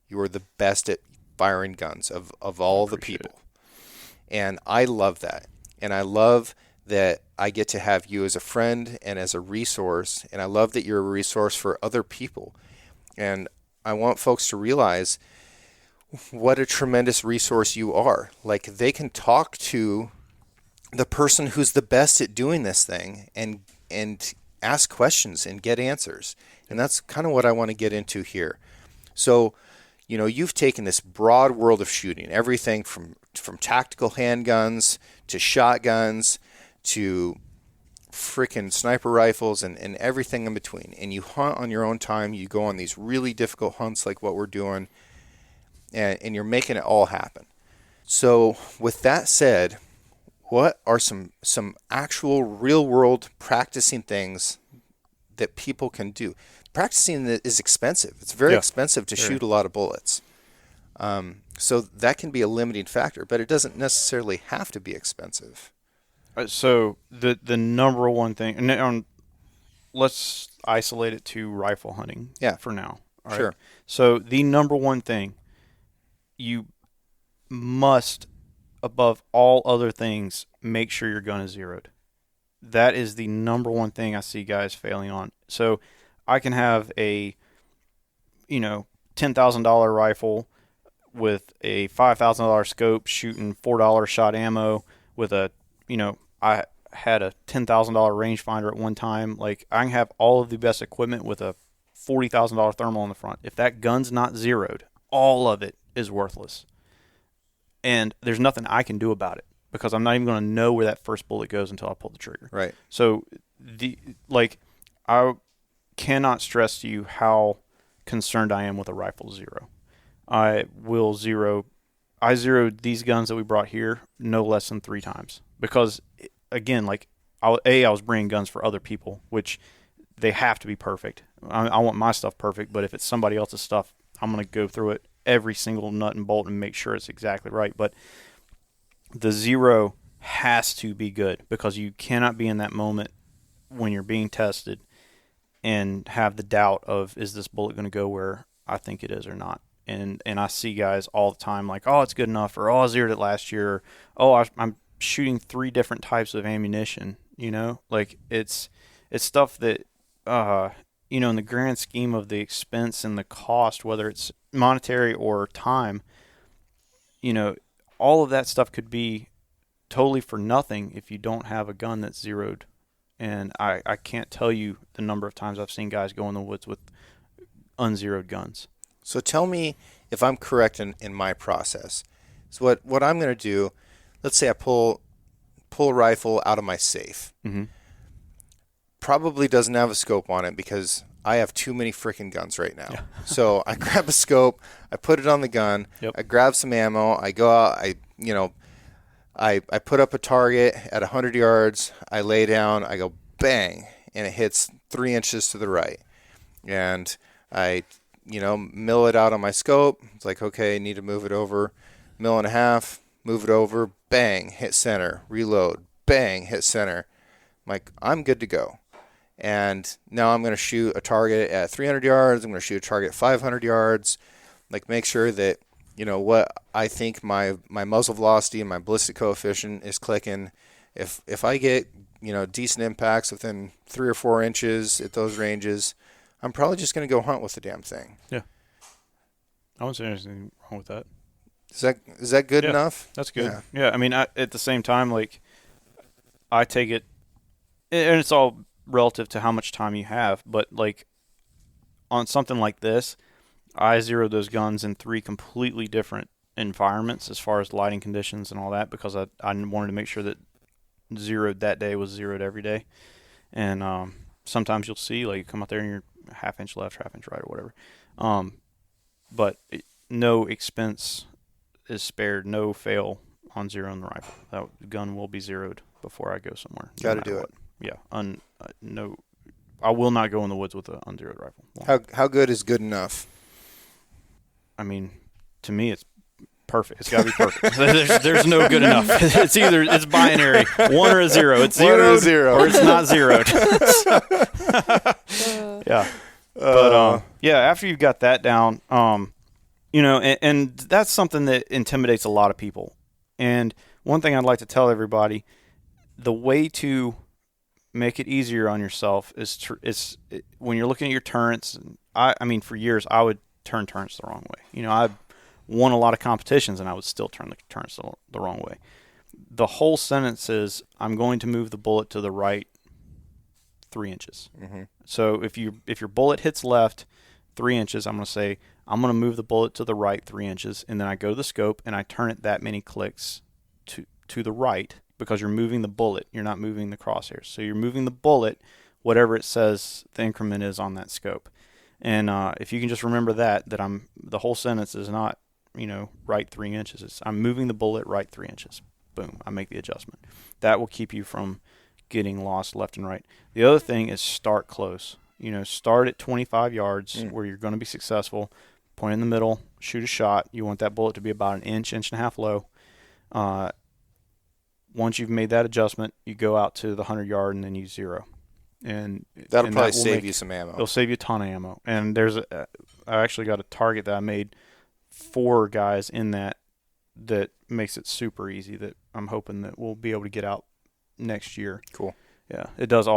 Speaker 2: You are the best at firing guns of all the people. And I love that. And I love that I get to have you as a friend and as a resource. And I love that you're a resource for other people. And I want folks to realize what a tremendous resource you are. Like, they can talk to the person who's the best at doing this thing and ask questions and get answers. And that's kind of what I want to get into here. So, you know, you've taken this broad world of shooting, everything from tactical handguns to shotguns to freaking sniper rifles and everything in between. And you hunt on your own time. You go on these really difficult hunts like what we're doing, and you're making it all happen. So with that said, what are some actual real world practicing things that people can do? Practicing is expensive. It's very expensive to shoot a lot of bullets. So that can be a limiting factor, but it doesn't necessarily have to be expensive.
Speaker 1: So the number one thing, and let's isolate it to rifle hunting for now. All right?
Speaker 2: Sure.
Speaker 1: So the number one thing, you must, above all other things, make sure your gun is zeroed. That is the number one thing I see guys failing on. So I can have a, $10,000 rifle with a $5,000 scope shooting $4 shot ammo with a, I had a $10,000 rangefinder at one time. Like, I can have all of the best equipment with a $40,000 thermal on the front. If that gun's not zeroed, all of it is worthless. And there's nothing I can do about it because I'm not even going to know where that first bullet goes until I pull the trigger.
Speaker 2: Right.
Speaker 1: So I cannot stress to you how concerned I am with a rifle zero. I zeroed these guns that we brought here no less than 3 times because, again, I was bringing guns for other people, which they have to be perfect. I want my stuff perfect, but if it's somebody else's stuff, I'm going to go through it every single nut and bolt and make sure it's exactly right. But the zero has to be good because you cannot be in that moment when you're being tested and have the doubt of, is this bullet going to go where I think it is or not? And I see guys all the time like, oh, it's good enough, or oh, I zeroed it last year, or, oh, I'm shooting 3 different types of ammunition. Like it's stuff that in the grand scheme of the expense and the cost, whether it's monetary or time, all of that stuff could be totally for nothing if you don't have a gun that's zeroed. And I can't tell you the number of times I've seen guys go in the woods with unzeroed guns.
Speaker 2: So tell me if I'm correct in my process. So what I'm going to do, let's say I pull a rifle out of my safe.
Speaker 1: Mm-hmm.
Speaker 2: Probably doesn't have a scope on it because I have too many freaking guns right now.
Speaker 1: Yeah.
Speaker 2: So I grab a scope, I put it on the gun,
Speaker 1: Yep.
Speaker 2: I grab some ammo, I go out, I put up a target at 100 yards, I lay down, I go bang, and it hits 3 inches to the right. And I, mill it out on my scope. It's like, okay, I need to move it over, mill and a half, move it over, bang, hit center, reload, bang, hit center. I'm like, I'm good to go. And now I'm going to shoot a target at 300 yards. I'm going to shoot a target at 500 yards. Like, make sure that, what I think my muzzle velocity and my ballistic coefficient is clicking. If I get, decent impacts within 3 or 4 inches at those ranges, I'm probably just going to go hunt with the damn thing.
Speaker 1: Yeah. I wouldn't say there's anything wrong with that.
Speaker 2: Is that good
Speaker 1: Yeah,
Speaker 2: enough?
Speaker 1: That's good. Yeah. I mean, at the same time, like, I take it, and it's all relative to how much time you have, but, like, on something like this, I zeroed those guns in 3 completely different environments as far as lighting conditions and all that, because I wanted to make sure that zeroed that day was zeroed every day. And sometimes you'll see, like, you come out there and you're half inch left, half inch right, or whatever. But no expense is spared, no fail on zeroing the rifle. That gun will be zeroed before I go somewhere.
Speaker 2: Got to do it.
Speaker 1: Yeah. No, I will not go in the woods with an unzeroed rifle.
Speaker 2: How good is good enough?
Speaker 1: I mean, to me, it's perfect. It's got to be perfect. there's no good enough. It's binary, 1 or a 0. It's zeroed or it's not zeroed. Yeah. But yeah, after you've got that down, and that's something that intimidates a lot of people. And one thing I'd like to tell everybody, the way to make it easier on yourself is when you're looking at your turrets. I mean, for years I would turn turrets the wrong way. I won a lot of competitions and I would still turn the turrets the wrong way. The whole sentence is, I'm going to move the bullet to the right 3 inches.
Speaker 2: Mm-hmm.
Speaker 1: So if your bullet hits left 3 inches, I'm going to say, I'm going to move the bullet to the right 3 inches, and then I go to the scope and I turn it that many clicks to the right, because you're moving the bullet. You're not moving the crosshairs. So you're moving the bullet, whatever it says the increment is on that scope. And if you can just remember that the whole sentence is not, right 3 inches. I'm moving the bullet right 3 inches. Boom, I make the adjustment. That will keep you from getting lost left and right. The other thing is start close. Start at 25 yards where you're going to be successful. Point in the middle, shoot a shot. You want that bullet to be about an inch and a half low. Once you've made that adjustment, you go out to the 100-yard and then you zero. And
Speaker 2: that'll probably save you some ammo.
Speaker 1: It'll save you a ton of ammo. And I actually got a target that I made 4 guys in that makes it super easy, that I'm hoping that we'll be able to get out next year.
Speaker 2: Cool.
Speaker 1: Yeah, it does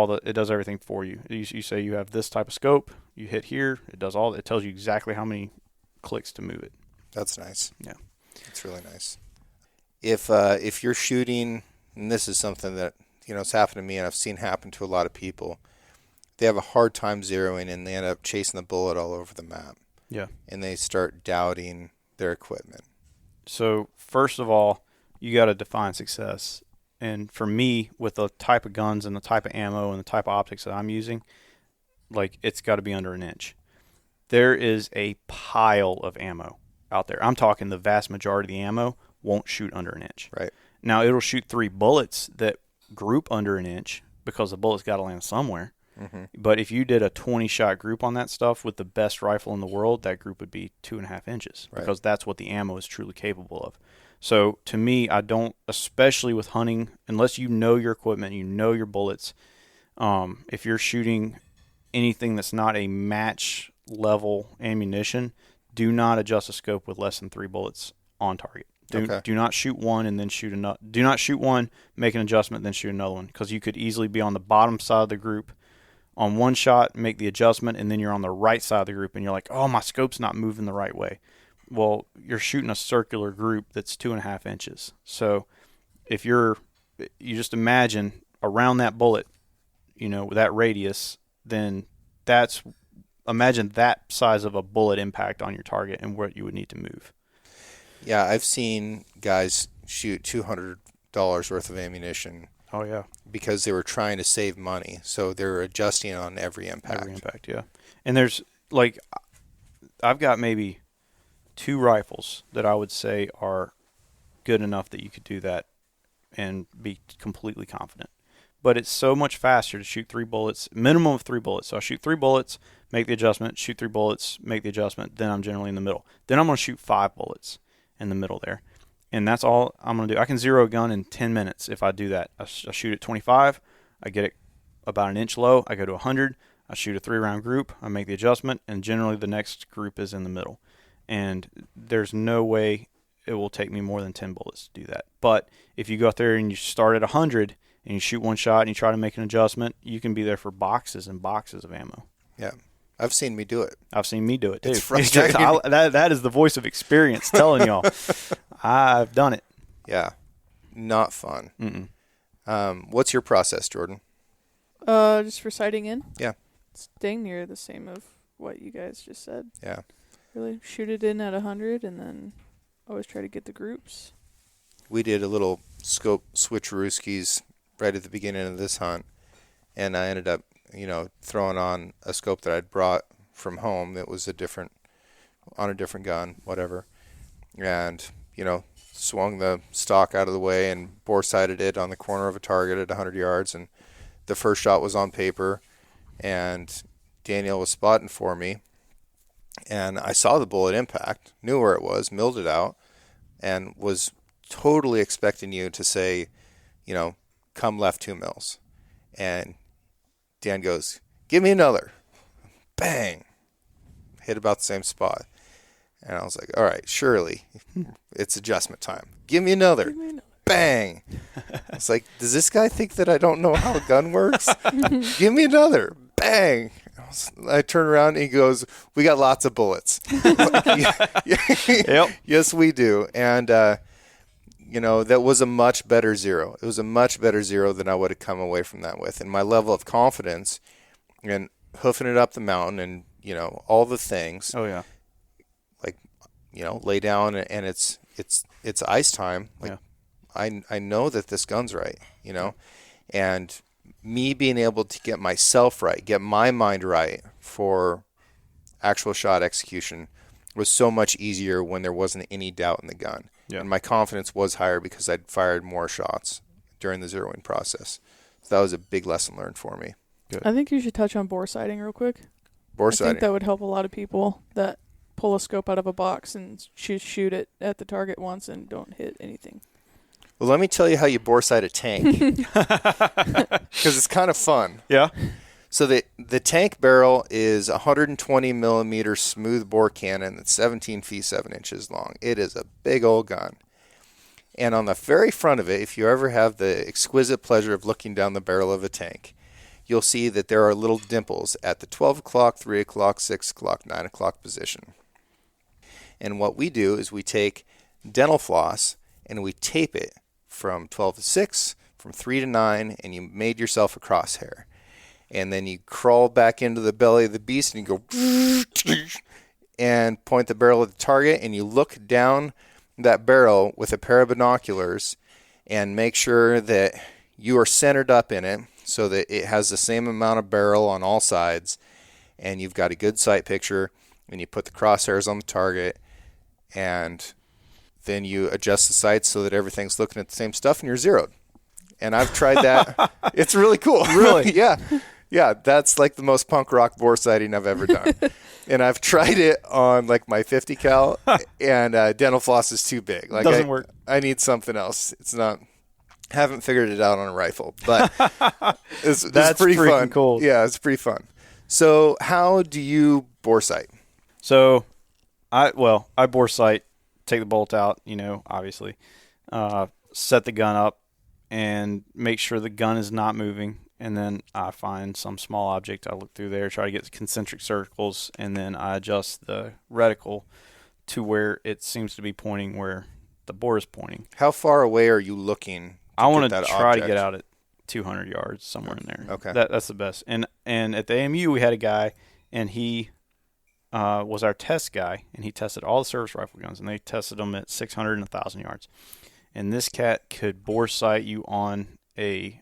Speaker 1: everything for you. You say you have this type of scope, you hit here, it tells you exactly how many clicks to move it.
Speaker 2: That's nice.
Speaker 1: Yeah.
Speaker 2: It's really nice. If you're shooting, and this is something that it's happened to me and I've seen happen to a lot of people, they have a hard time zeroing and they end up chasing the bullet all over the map.
Speaker 1: Yeah.
Speaker 2: And they start doubting their equipment.
Speaker 1: So first of all, you got to define success. And for me, with the type of guns and the type of ammo and the type of optics that I'm using, like, it's got to be under an inch. There is a pile of ammo out there. I'm talking the vast majority of the ammo won't shoot under an inch.
Speaker 2: Right.
Speaker 1: Now, it'll shoot 3 bullets that group under an inch because the bullet's got to land somewhere.
Speaker 2: Mm-hmm.
Speaker 1: But if you did a 20-shot group on that stuff with the best rifle in the world, that group would be 2.5 inches,
Speaker 2: right,
Speaker 1: because that's what the ammo is truly capable of. So to me, I don't, especially with hunting, unless you know your equipment, you know your bullets, if you're shooting anything that's not a match level ammunition, do not adjust a scope with less than 3 bullets on target. Do not shoot one and then shoot another. Do not shoot one, make an adjustment, then shoot another one, because you could easily be on the bottom side of the group on one shot, make the adjustment, and then you're on the right side of the group and you're like, oh, my scope's not moving the right way. Well, you're shooting a circular group that's 2.5 inches. So if you just imagine around that bullet, that radius, then imagine that size of a bullet impact on your target and what you would need to move.
Speaker 2: Yeah, I've seen guys shoot $200 worth of ammunition.
Speaker 1: Oh, yeah.
Speaker 2: Because they were trying to save money. So they're adjusting on every impact.
Speaker 1: Every impact, yeah. And there's, I've got maybe 2 rifles that I would say are good enough that you could do that and be completely confident. But it's so much faster to shoot 3 bullets, minimum of 3 bullets. So I shoot 3 bullets, make the adjustment, shoot 3 bullets, make the adjustment, then I'm generally in the middle. Then I'm going to shoot 5 bullets in the middle there. And that's all I'm going to do. I can zero a gun in 10 minutes if I do that. I shoot at 25, I get it about an inch low, I go to 100, I shoot a 3-round group, I make the adjustment, and generally the next group is in the middle. And there's no way it will take me more than 10 bullets to do that. But if you go out there and you start at 100 and you shoot one shot and you try to make an adjustment, you can be there for boxes and boxes of ammo.
Speaker 2: Yeah. I've seen me do it.
Speaker 1: I've seen me do it, too.
Speaker 2: It's frustrating.
Speaker 1: That is the voice of experience telling y'all. I've done it.
Speaker 2: Yeah. Not fun.
Speaker 1: Mm-mm.
Speaker 2: What's your process, Jordan?
Speaker 3: Just for sighting in?
Speaker 2: Yeah.
Speaker 3: It's dang near the same of what you guys just said.
Speaker 2: Yeah.
Speaker 3: Really shoot it in at 100 and then always try to get the groups.
Speaker 2: We did a little scope switcherooskies right at the beginning of this hunt, and I ended up, throwing on a scope that I'd brought from home that was on a different gun, whatever, and, swung the stock out of the way and bore sighted it on the corner of a target at 100 yards, and the first shot was on paper, and Daniel was spotting for me, and I saw the bullet impact, knew where it was, milled it out, and was totally expecting you to say, come left 2 mils. And Dan goes, give me another. Bang. Hit about the same spot. And I was like, all right, surely it's adjustment time. Give me another. Bang. I was like, does this guy think that I don't know how a gun works? Give me another. Bang. I turn around and he goes, we got lots of bullets.
Speaker 1: Yep.
Speaker 2: Yes, we do. And, that was a much better zero. It was a much better zero than I would have come away from that with. And my level of confidence and hoofing it up the mountain and, all the things.
Speaker 1: Oh, yeah.
Speaker 2: Lay down and it's ice time.
Speaker 1: Yeah.
Speaker 2: I know that this gun's right, and me being able to get myself right, get my mind right for actual shot execution was so much easier when there wasn't any doubt in the gun.
Speaker 1: Yeah.
Speaker 2: And my confidence was higher because I'd fired more shots during the zeroing process. So that was a big lesson learned for me.
Speaker 1: Good.
Speaker 3: I think you should touch on bore sighting real quick.
Speaker 2: Bore
Speaker 3: I
Speaker 2: sighting.
Speaker 3: think that would help a lot of people that pull a scope out of a box and shoot it at the target once and don't hit anything.
Speaker 2: Well, let me tell you how you bore sight a tank. Because it's kind of fun.
Speaker 1: Yeah.
Speaker 2: So the tank barrel is a 120 millimeter smooth bore cannon that's 17 feet 7 inches long. It is a big old gun. And on the very front of it, if you ever have the exquisite pleasure of looking down the barrel of a tank, you'll see that there are little dimples at the 12 o'clock, 3 o'clock, 6 o'clock, 9 o'clock position. And what we do is we take dental floss and we tape it from 12 to 6, from 3 to 9, and you made yourself a crosshair. And then you crawl back into the belly of the beast and you go and point the barrel at the target, and you look down that barrel with a pair of binoculars and make sure that you are centered up in it so that it has the same amount of barrel on all sides, and you've got a good sight picture, and you put the crosshairs on the target, and then you adjust the sights so that everything's looking at the same stuff, and you're zeroed. And I've tried that. It's really cool.
Speaker 1: Really?
Speaker 2: Yeah. Yeah, that's like the most punk rock bore sighting I've ever done. And I've tried it on like my 50 cal, and dental floss is too big. Like
Speaker 1: Doesn't work.
Speaker 2: I need something else. It's not. Haven't figured it out on a rifle, but it's pretty fun.
Speaker 1: Cool.
Speaker 2: Yeah, it's pretty fun. So, how do you bore sight?
Speaker 1: So, I bore sight, take the bolt out, obviously, set the gun up, and make sure the gun is not moving. And then I find some small object. I look through there, try to get concentric circles, and then I adjust the reticle to where it seems to be pointing where the bore is pointing.
Speaker 2: How far away are you looking
Speaker 1: I want
Speaker 2: that
Speaker 1: to try
Speaker 2: object.
Speaker 1: to get out at 200 yards, somewhere in there.
Speaker 2: Okay.
Speaker 1: That's the best. And at the AMU, we had a guy, and he was our test guy, and he tested all the service rifle guns, and they tested them at 600 and 1,000 yards. And this cat could bore sight you on a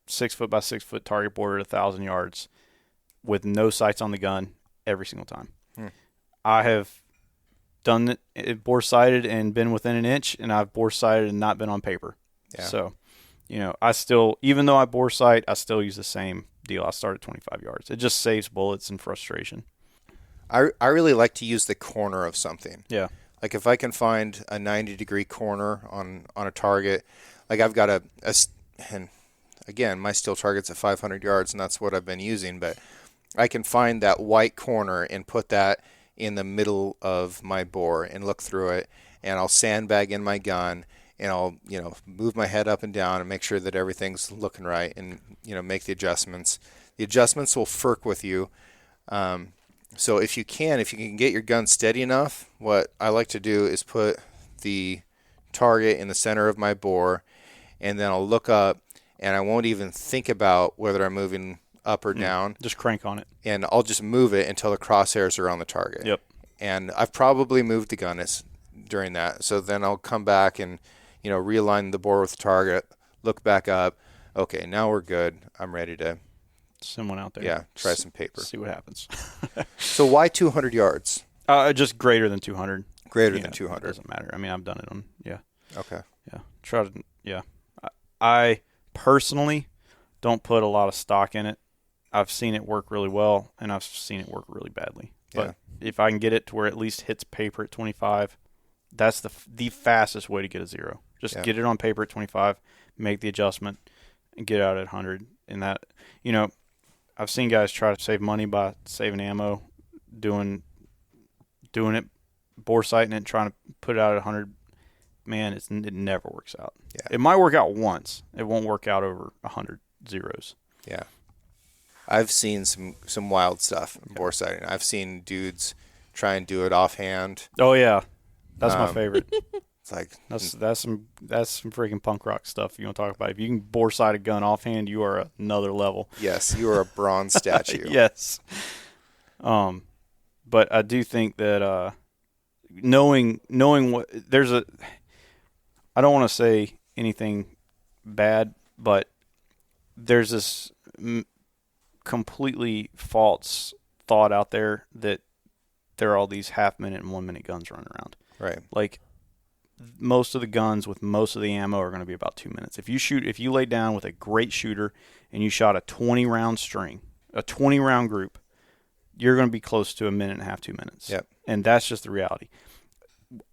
Speaker 1: 6 foot by 6 foot target bore at 1,000 yards with no sights on the gun every single time. I have done it bore sighted and been within an inch, and I've bore sighted and not been on paper.
Speaker 2: Yeah.
Speaker 1: So, I still, even though I bore sight, I still use the same deal. I start at 25 yards. It just saves bullets and frustration.
Speaker 2: I really like to use the corner of something.
Speaker 1: Yeah.
Speaker 2: Like if I can find a 90-degree corner on a target, like I've got and again, my steel target's at 500 yards, and that's what I've been using, but I can find that white corner and put that in the middle of my bore and look through it, and I'll sandbag in my gun, and I'll, move my head up and down and make sure that everything's looking right, and, make the adjustments. The adjustments will work with you. So if you can get your gun steady enough, what I like to do is put the target in the center of my bore, and then I'll look up, and I won't even think about whether I'm moving up or down.
Speaker 1: Just crank on it.
Speaker 2: And I'll just move it until the crosshairs are on the target.
Speaker 1: Yep.
Speaker 2: And I've probably moved the gun during that. So then I'll come back and, realign the bore with the target, look back up. Okay, now we're good. I'm ready to
Speaker 1: send one out there.
Speaker 2: Yeah, try some paper.
Speaker 1: See what happens.
Speaker 2: So why 200 yards?
Speaker 1: Just greater than 200.
Speaker 2: Greater than 200.
Speaker 1: Doesn't matter. I mean, I've done it on,
Speaker 2: Okay.
Speaker 1: Yeah. Try to, yeah. I personally don't put a lot of stock in it. I've seen it work really well, and I've seen it work really badly. But if I can get it to where it at least hits paper at 25, that's the fastest way to get a zero. Just get it on paper at 25, make the adjustment, and get out at 100. And that, I've seen guys try to save money by saving ammo, doing it, bore sighting it, and trying to put it out at 100. Man, it never works out.
Speaker 2: Yeah.
Speaker 1: It might work out once. It won't work out over 100 zeros.
Speaker 2: Yeah. I've seen some wild stuff in bore sighting. I've seen dudes try and do it offhand.
Speaker 1: Oh yeah, that's my favorite.
Speaker 2: It's like
Speaker 1: that's some freaking punk rock stuff you want to talk about. If you can bore sight a gun offhand, you are another level.
Speaker 2: Yes, you are a bronze statue.
Speaker 1: Yes. But I do think that knowing what I don't want to say anything bad, but there's this completely false thought out there that there are all these half-minute and 1 minute guns running around.
Speaker 2: Right.
Speaker 1: Like most of the guns with most of the ammo are going to be about 2 minutes. If you lay down with a great shooter and you shot a 20-round string, a 20-round group, you're going to be close to a minute and a half, 2 minutes.
Speaker 2: Yep.
Speaker 1: And that's just the reality.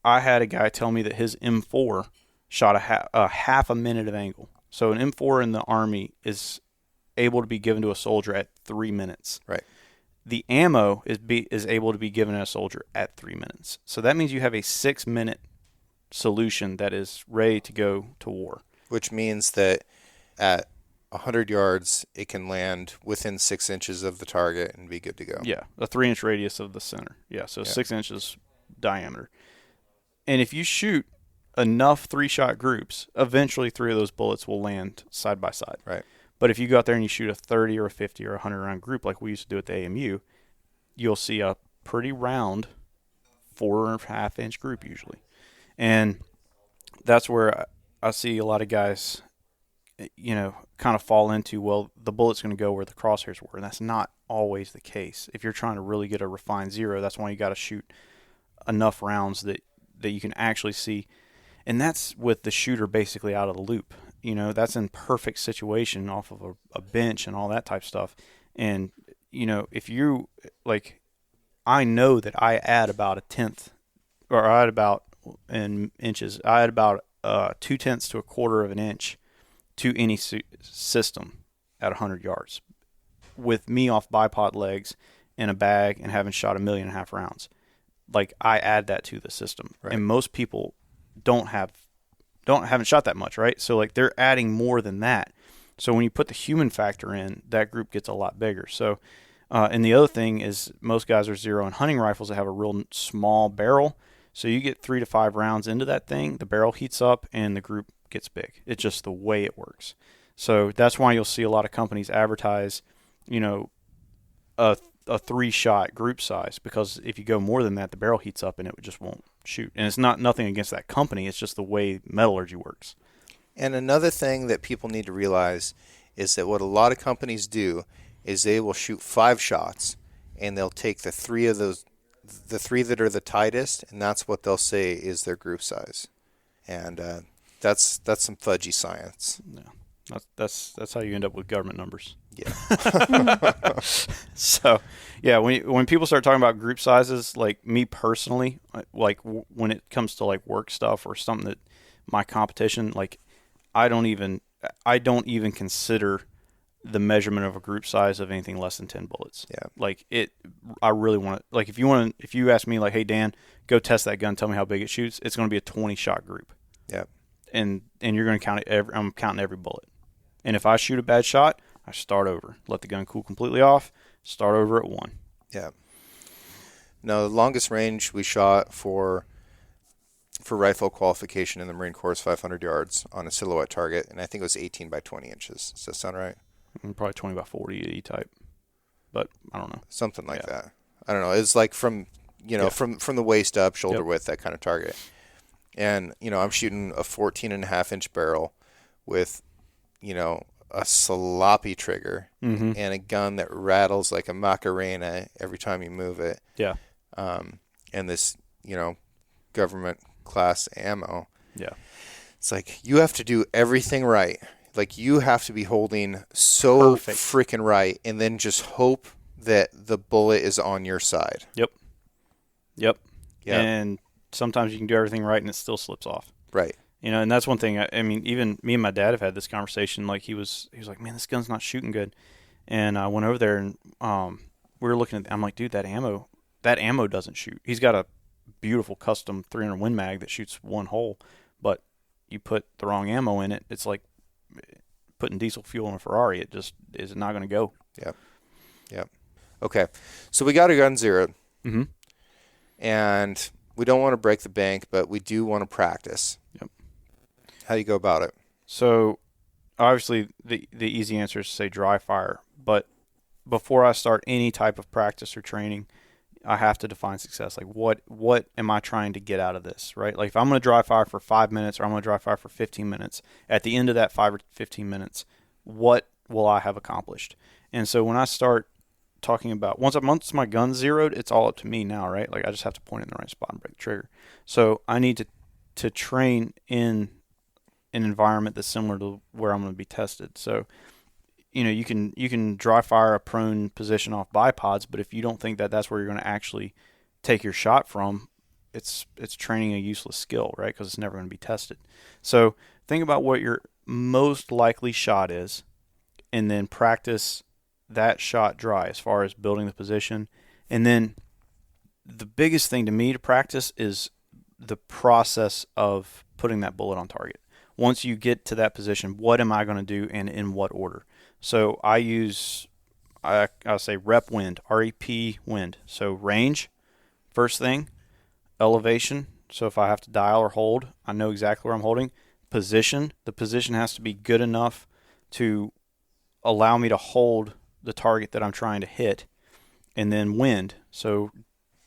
Speaker 1: I had a guy tell me that his M4 shot a half a minute of angle. So an M4 in the Army is able to be given to a soldier at 3 minutes.
Speaker 2: Right.
Speaker 1: The ammo is able to be given to a soldier at 3 minutes. So that means you have a 6 minute solution that is ready to go to war.
Speaker 2: Which means that at 100 yards, it can land within 6 inches of the target and be good to go.
Speaker 1: Yeah, a 3-inch radius of the center. Yeah, so 6 inches diameter. And if you shoot enough 3-shot groups, eventually 3 of those bullets will land side by side.
Speaker 2: Right.
Speaker 1: But if you go out there and you shoot a 30 or a 50 or a 100-round group like we used to do at the AMU, you'll see a pretty round 4.5-inch group usually. And that's where I see a lot of guys, kind of fall into, well, the bullet's going to go where the crosshairs were. And that's not always the case. If you're trying to really get a refined zero, that's why you got to shoot enough rounds that you can actually see. And that's with the shooter basically out of the loop. That's in perfect situation off of a bench and all that type of stuff. And, if you, I know that I add about a tenth, or I add about, in inches, I add about 2/10 to a quarter of an inch to any system at 100 yards. With me off bipod legs in a bag and having shot 1.5 million rounds. I add that to the system.
Speaker 2: Right.
Speaker 1: And most people haven't shot that much, right? So they're adding more than that. So when you put the human factor in, that group gets a lot bigger. So and the other thing is most guys are zeroing hunting rifles that have a real small barrel. So you get 3 to 5 rounds into that thing, the barrel heats up and the group gets big. It's just the way it works. So that's why you'll see a lot of companies advertise, a 3-shot group size, because if you go more than that, the barrel heats up and it just won't shoot. And it's nothing against that company. It's just the way metallurgy works.
Speaker 2: And another thing that people need to realize is that what a lot of companies do is they will shoot 5 shots, and they'll take the 3 that are the tightest, and that's what they'll say is their group size. And that's some fudgy science.
Speaker 1: Yeah, that's how you end up with government numbers.
Speaker 2: Yeah.
Speaker 1: So, yeah, when people start talking about group sizes, like me personally, like when it comes to like work stuff or something that my competition, like I don't even consider the measurement of a group size of anything less than 10 bullets.
Speaker 2: Yeah.
Speaker 1: Like I really want to, like if you ask me like, hey Dan, go test that gun, tell me how big it shoots, it's going to be a 20-shot group.
Speaker 2: Yeah.
Speaker 1: And you're going to count it I'm counting every bullet. And if I shoot a bad shot, I start over. Let the gun cool completely off, start over at 1.
Speaker 2: Yeah. No, the longest range we shot for rifle qualification in the Marine Corps is 500 yards on a silhouette target, and I think it was 18 by 20 inches. Does that sound right?
Speaker 1: Probably 20 by 40 E-type, but I don't know.
Speaker 2: Something like that. I don't know. It's like from from the waist up, shoulder width, that kind of target. And I'm shooting a 14.5-inch barrel with a sloppy trigger and a gun that rattles like a Macarena every time you move it.
Speaker 1: Yeah.
Speaker 2: And this government class ammo.
Speaker 1: Yeah.
Speaker 2: It's like you have to do everything right. Like you have to be holding so freaking right, and then just hope that the bullet is on your side.
Speaker 1: Yep.
Speaker 2: Yeah.
Speaker 1: And sometimes you can do everything right and it still slips off.
Speaker 2: Right.
Speaker 1: And that's one thing. I mean, even me and my dad have had this conversation. Like he was like, man, this gun's not shooting good. And I went over there and we were looking at. I'm like, dude, that ammo doesn't shoot. He's got a beautiful custom 300 Win Mag that shoots 1 hole, but you put the wrong ammo in it, it's like putting diesel fuel in a Ferrari. It just is not going to go.
Speaker 2: Yep. Okay, so we got a gun zeroed,
Speaker 1: and
Speaker 2: we don't want to break the bank, but we do want to practice.
Speaker 1: Yep.
Speaker 2: How do you go about it?
Speaker 1: So obviously the easy answer is to say dry fire, but before I start any type of practice or training, I have to define success. Like what am I trying to get out of this, right? Like if I'm going to dry fire for 5 minutes or I'm going to dry fire for 15 minutes, at the end of that 5 or 15 minutes, what will I have accomplished? And so when I start talking about, once my gun's zeroed, it's all up to me now, right? Like I just have to point it in the right spot and break the trigger. So I need to train in an environment that's similar to where I'm going to be tested. So you can dry fire a prone position off bipods, but if you don't think that that's where you're going to actually take your shot from, it's training a useless skill, right? Because it's never going to be tested. So think about what your most likely shot is, and then practice that shot dry as far as building the position. And then the biggest thing to me to practice is the process of putting that bullet on target. Once you get to that position, what am I going to do and in what order? So I say rep wind, REP wind. So range, first thing, elevation. So if I have to dial or hold, I know exactly where I'm holding. Position, the position has to be good enough to allow me to hold the target that I'm trying to hit. And then wind, so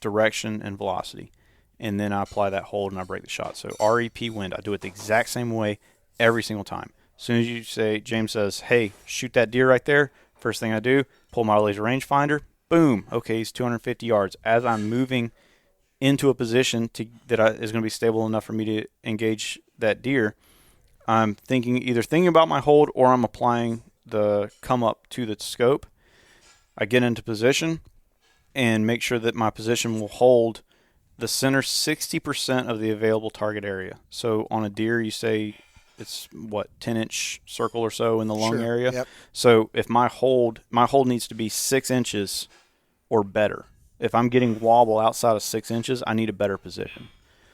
Speaker 1: direction and velocity. And then I apply that hold and I break the shot. So REP wind, I do it the exact same way every single time. As soon as James says, hey, shoot that deer right there, first thing I do, pull my laser rangefinder, boom, okay, he's 250 yards. As I'm moving into a position that is going to be stable enough for me to engage that deer, I'm either thinking about my hold or I'm applying the come up to the scope. I get into position and make sure that my position will hold the center 60% of the available target area. So on a deer, you say it's 10-inch circle or so in the lung area.
Speaker 2: Yep.
Speaker 1: So if my hold needs to be 6 inches or better. If I'm getting wobble outside of 6 inches, I need a better position.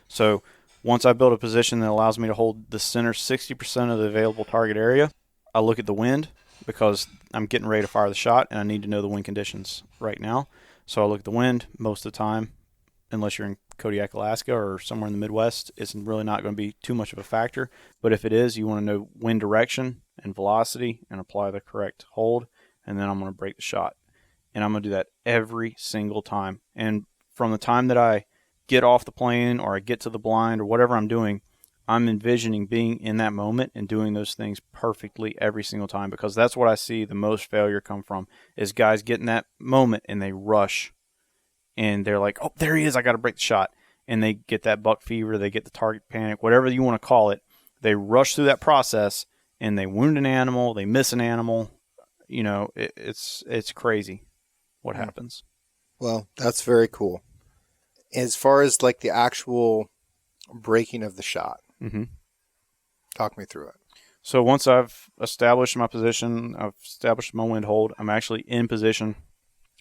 Speaker 1: So once I build a position that allows me to hold the center 60% of the available target area, I look at the wind because I'm getting ready to fire the shot and I need to know the wind conditions right now. So I look at the wind most of the time. unless you're in Kodiak, Alaska or somewhere in the Midwest, it's really not going to be too much of a factor. But if it is, you want to know wind direction and velocity and apply the correct hold, and then I'm going to break the shot. And I'm going to do that every single time. And from the time that I get off the plane or I get to the blind or whatever I'm doing, I'm envisioning being in that moment and doing those things perfectly every single time, because that's what I see the most failure come from, is guys get in that moment and they rush and they're like, oh, there he is, I got to break the shot. And they get that buck fever, they get the target panic, whatever you want to call it. They rush through that process and they wound an animal, they miss an animal. You know, it's crazy what happens.
Speaker 4: Well, that's very cool. As far as like the actual breaking of the shot, talk me through it.
Speaker 1: So once I've established my position, I've established my wind hold, I'm actually in position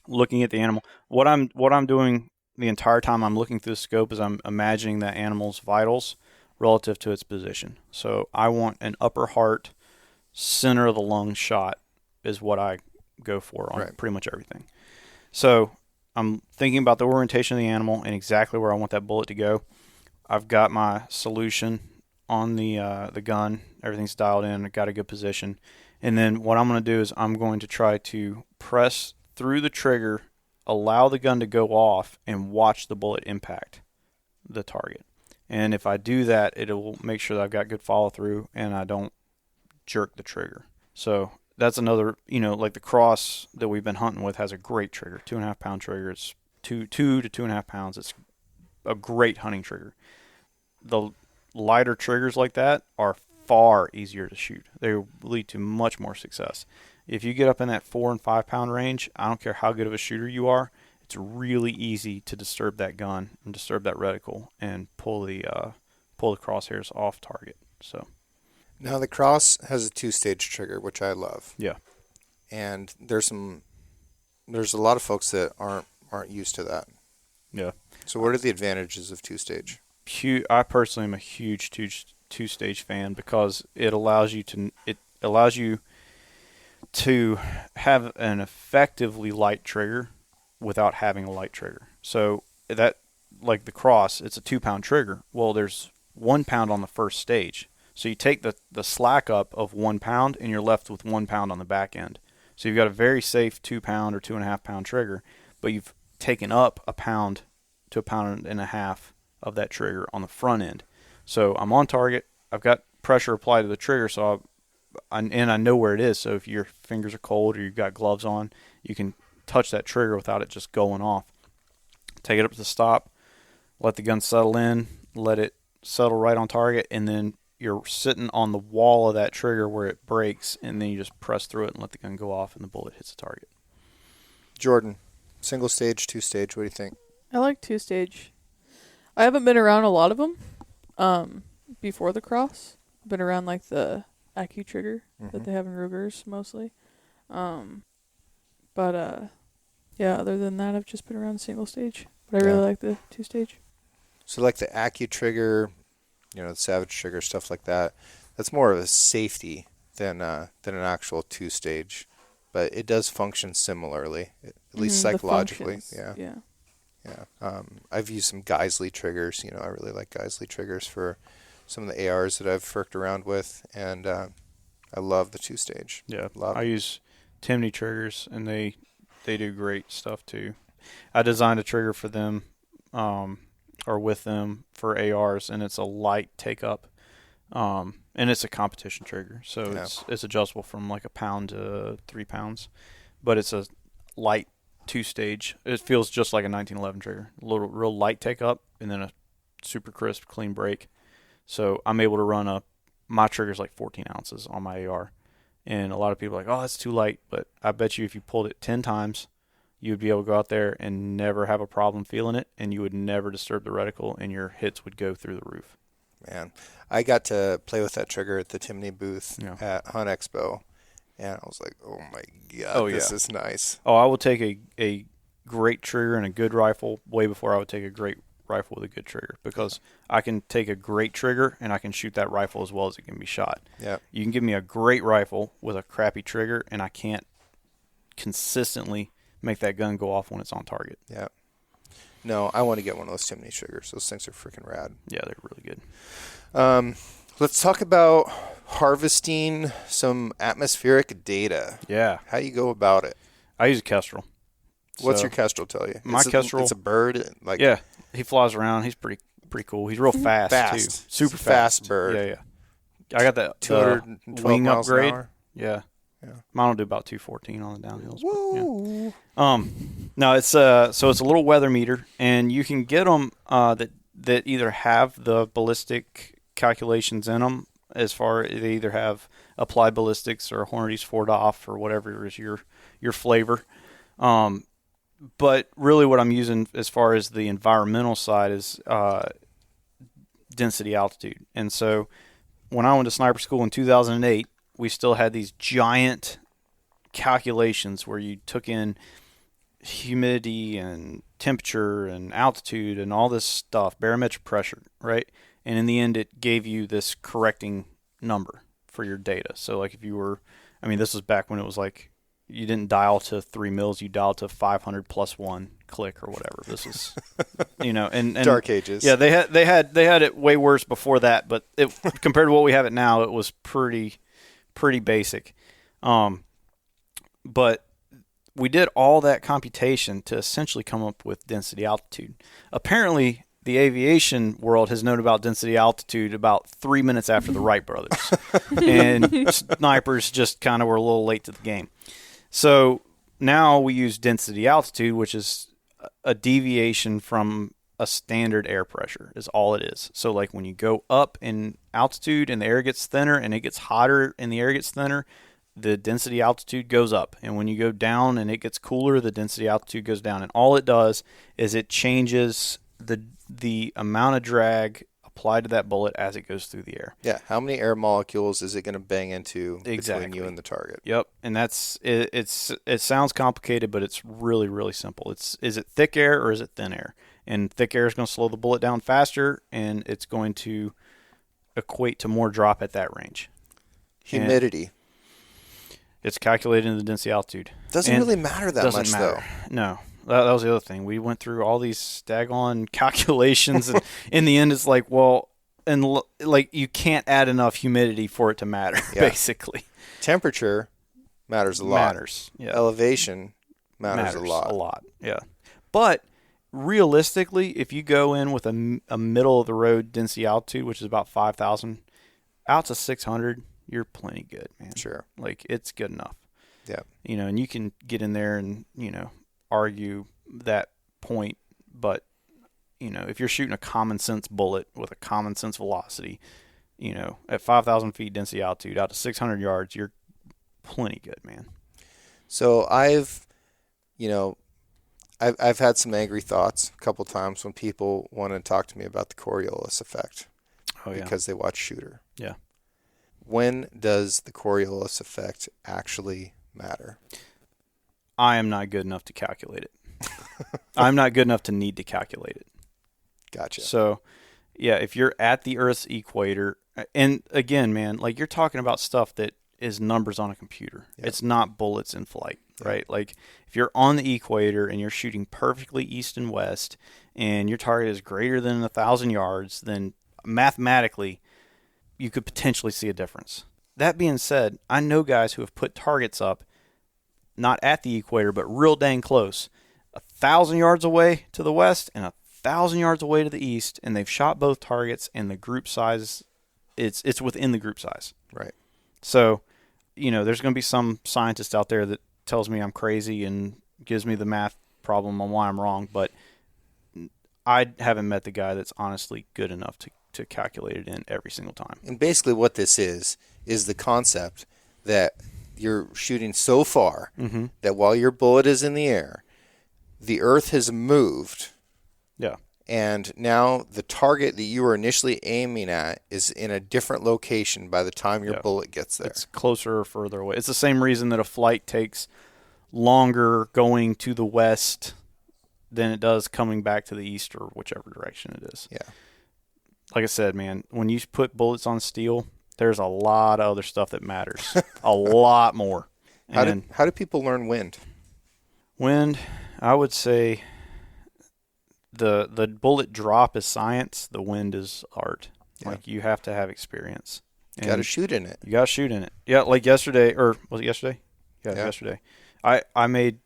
Speaker 1: looking at the animal. What I'm doing the entire time I'm looking through the scope is I'm imagining that animal's vitals relative to its position. So I want an upper heart, center of the lung shot is what I go for on pretty much everything. So I'm thinking about the orientation of the animal and exactly where I want that bullet to go. I've got my solution on the gun. Everything's dialed in. I've got a good position. And then what I'm going to do is I'm going to try to press through the trigger, allow the gun to go off, and watch the bullet impact the target. And if I do that, it will make sure that I've got good follow through and I don't jerk the trigger. So that's another, like the Cross that we've been hunting with has a great trigger, 2.5 pound trigger. It's 2 to 2.5 pounds. It's a great hunting trigger. The lighter triggers like that are far easier to shoot. They lead to much more success. If you get up in that 4 and 5 pound range, I don't care how good of a shooter you are, it's really easy to disturb that gun and disturb that reticle and pull the crosshairs off target. So
Speaker 4: now the Cross has a 2-stage trigger, which I love.
Speaker 1: Yeah.
Speaker 4: And there's a lot of folks that aren't used to that.
Speaker 1: Yeah.
Speaker 4: So what are the advantages of 2-stage?
Speaker 1: I personally am a huge two-stage fan because it allows you to have an effectively light trigger without having a light trigger. So that, like the Cross, it's a 2 pound trigger. Well, there's 1 pound on the first stage. So you take the slack up of 1 pound and you're left with 1 pound on the back end. So you've got a very safe 2 pound or 2.5 pound trigger, but you've taken up a pound to 1.5 pounds of that trigger on the front end. So I'm on target. I've got pressure applied to the trigger, so I know where it is. So if your fingers are cold or you've got gloves on, you can touch that trigger without it just going off. Take it up to the stop, let the gun settle in, let it settle right on target, and then you're sitting on the wall of that trigger where it breaks, and then you just press through it and let the gun go off, and the bullet hits the target.
Speaker 4: Jordan, single stage, 2-stage, what do you think?
Speaker 3: I like 2-stage. I haven't been around a lot of them before the Cross. I've been around like the Accu trigger that they have in Rugers mostly. Yeah, other than that, I've just been around single stage. But I really like the 2-stage.
Speaker 4: So like the Accu trigger, the Savage trigger, stuff like that, that's more of a safety than an actual 2-stage. But it does function similarly, at least psychologically. Yeah. I've used some Geisley triggers. I really like Geisley triggers for some of the ARs that I've firked around with, and I love the 2-stage.
Speaker 1: Yeah, I use Timney triggers, and they do great stuff too. I designed a trigger for them, or with them for ARs, and it's a light take up, and it's a competition trigger, so it's adjustable from like 1 pound to 3 pounds, but it's a light 2-stage. It feels just like a 1911 trigger, a little real light take up, and then a super crisp, clean break. So I'm able to run my trigger's like 14 ounces on my AR. And a lot of people are like, oh, that's too light. But I bet you if you pulled it 10 times, you would be able to go out there and never have a problem feeling it. And you would never disturb the reticle, and your hits would go through the roof.
Speaker 4: Man, I got to play with that trigger at the Timney booth at Hunt Expo. And I was like, oh my God, this is nice.
Speaker 1: Oh, I will take a great trigger and a good rifle way before I would take a great rifle with a good trigger, because I can take a great trigger and I can shoot that rifle as well as it can be shot.
Speaker 4: Yeah.
Speaker 1: You can give me a great rifle with a crappy trigger, and I can't consistently make that gun go off when it's on target.
Speaker 4: Yeah. No, I want to get one of those chimney triggers. Those things are freaking rad.
Speaker 1: Yeah, they're really good.
Speaker 4: Let's talk about harvesting some atmospheric data.
Speaker 1: Yeah.
Speaker 4: How you go about it?
Speaker 1: I use a kestrel.
Speaker 4: What's
Speaker 1: So,
Speaker 4: your kestrel tell you?
Speaker 1: My kestrel.
Speaker 4: It's a bird. Like
Speaker 1: Yeah, he flies around. He's pretty cool. He's real fast, too. Super
Speaker 4: It's a fast
Speaker 1: fast
Speaker 4: bird.
Speaker 1: Yeah. I got that
Speaker 4: 212
Speaker 1: wing
Speaker 4: miles an
Speaker 1: upgrade.
Speaker 4: hour.
Speaker 1: Yeah.
Speaker 4: Yeah.
Speaker 1: Mine will do about 214 on the downhills.
Speaker 4: Woo!
Speaker 1: But, yeah. No, it's so it's a little weather meter, and you can get them that either have the ballistic calculations in them, as far as they either have applied ballistics or Hornady's 4DOF or whatever is your flavor. But really, what I'm using as far as the environmental side is density altitude, and so when I went to sniper school in 2008. We still had these giant calculations where you took in humidity and temperature and altitude and all this stuff, barometric pressure, right? And in the end, it gave you this correcting number for your data. So, like, if you were, I mean, this was back when it was like you didn't dial to 3 mils, you dialed to 500 plus 1 click or whatever. This is, and
Speaker 4: Dark Ages.
Speaker 1: Yeah, they had it way worse before that, but compared to what we have it now, it was pretty basic. But we did all that computation to essentially come up with density altitude. Apparently, the aviation world has known about density altitude about 3 minutes after the Wright brothers. And snipers just kind of were a little late to the game. So now we use density altitude, which is a deviation from a standard air pressure is all it is. So like when you go up in altitude and the air gets thinner and it gets hotter and the air gets thinner, the density altitude goes up. And when you go down and it gets cooler, the density altitude goes down. And all it does is it changes the amount of drag applied to that bullet as it goes through the air.
Speaker 4: Yeah. How many air molecules is it going to bang into
Speaker 1: Exactly.
Speaker 4: between you and the target?
Speaker 1: Yep. And it sounds complicated, but it's really, really simple. Is it thick air or is it thin air? And thick air is going to slow the bullet down faster, and it's going to equate to more drop at that range.
Speaker 4: Humidity.
Speaker 1: And it's calculated in the density altitude.
Speaker 4: Doesn't really matter that much, though.
Speaker 1: No. That was the other thing. We went through all these daggone calculations, and in the end, it's like, well, and like you can't add enough humidity for it to matter, basically.
Speaker 4: Temperature matters a lot.
Speaker 1: Matters. Yeah.
Speaker 4: Elevation matters a lot.
Speaker 1: A lot, yeah. But realistically, if you go in with a middle-of-the-road density altitude, which is about 5,000, out to 600, you're plenty good, man.
Speaker 4: Sure.
Speaker 1: Like, it's good enough.
Speaker 4: Yeah.
Speaker 1: And you can get in there and, argue that point, but, if you're shooting a common-sense bullet with a common-sense velocity, at 5,000 feet density altitude, out to 600 yards, you're plenty good, man.
Speaker 4: So I've had some angry thoughts a couple times when people want to talk to me about the Coriolis effect.
Speaker 1: Oh, yeah.
Speaker 4: Because they watch Shooter.
Speaker 1: Yeah.
Speaker 4: When does the Coriolis effect actually matter?
Speaker 1: I am not good enough to calculate it. I'm not good enough to need to calculate it.
Speaker 4: Gotcha.
Speaker 1: So, yeah, if you're at the Earth's equator, and again, man, like you're talking about stuff that is numbers on a computer.
Speaker 4: Yep.
Speaker 1: It's not bullets in flight,
Speaker 4: Yep.
Speaker 1: right? Like if you're on the equator and you're shooting perfectly east and west and your target is greater than 1,000 yards, then mathematically you could potentially see a difference. That being said, I know guys who have put targets up not at the equator, but real dang close, 1,000 yards away to the west and 1,000 yards away to the east, and they've shot both targets, and the group size, it's within the group size.
Speaker 4: Right.
Speaker 1: So, there's going to be some scientist out there that tells me I'm crazy and gives me the math problem on why I'm wrong, but I haven't met the guy that's honestly good enough to calculate it in every single time.
Speaker 4: And basically what this is the concept that you're shooting so far that while your bullet is in the air, the Earth has moved.
Speaker 1: Yeah.
Speaker 4: And now the target that you were initially aiming at is in a different location by the time your bullet gets there.
Speaker 1: It's closer or further away. It's the same reason that a flight takes longer going to the west than it does coming back to the east or whichever direction it is.
Speaker 4: Yeah.
Speaker 1: Like I said, man, when you put bullets on steel, there's a lot of other stuff that matters. A lot more.
Speaker 4: How do people learn wind?
Speaker 1: Wind, I would say the bullet drop is science. The wind is art.
Speaker 2: Yeah.
Speaker 1: Like, you have to have experience.
Speaker 2: You got to shoot in it.
Speaker 1: You got to shoot in it. Yeah, like yesterday, or was it yesterday? Yeah,
Speaker 2: Yeah.
Speaker 1: yesterday. I made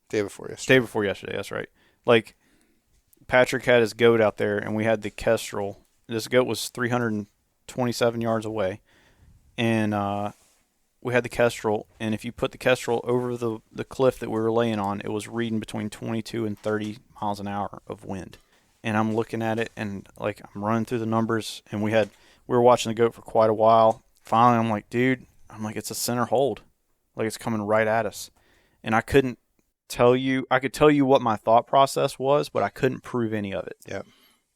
Speaker 2: Day before yesterday.
Speaker 1: day before yesterday. That's right. Like, Patrick had his goat out there, and we had the kestrel. This goat was 327 yards away, and we had the kestrel. And if you put the kestrel over the cliff that we were laying on, it was reading between 22 and 30 miles an hour of wind. And I'm looking at it, and like, I'm running through the numbers, and we were watching the goat for quite a while. Finally, I'm like, dude, it's a center hold, like, it's coming right at us, and I couldn't tell you. I could tell you what my thought process was, but I couldn't prove any of it.
Speaker 2: Yeah.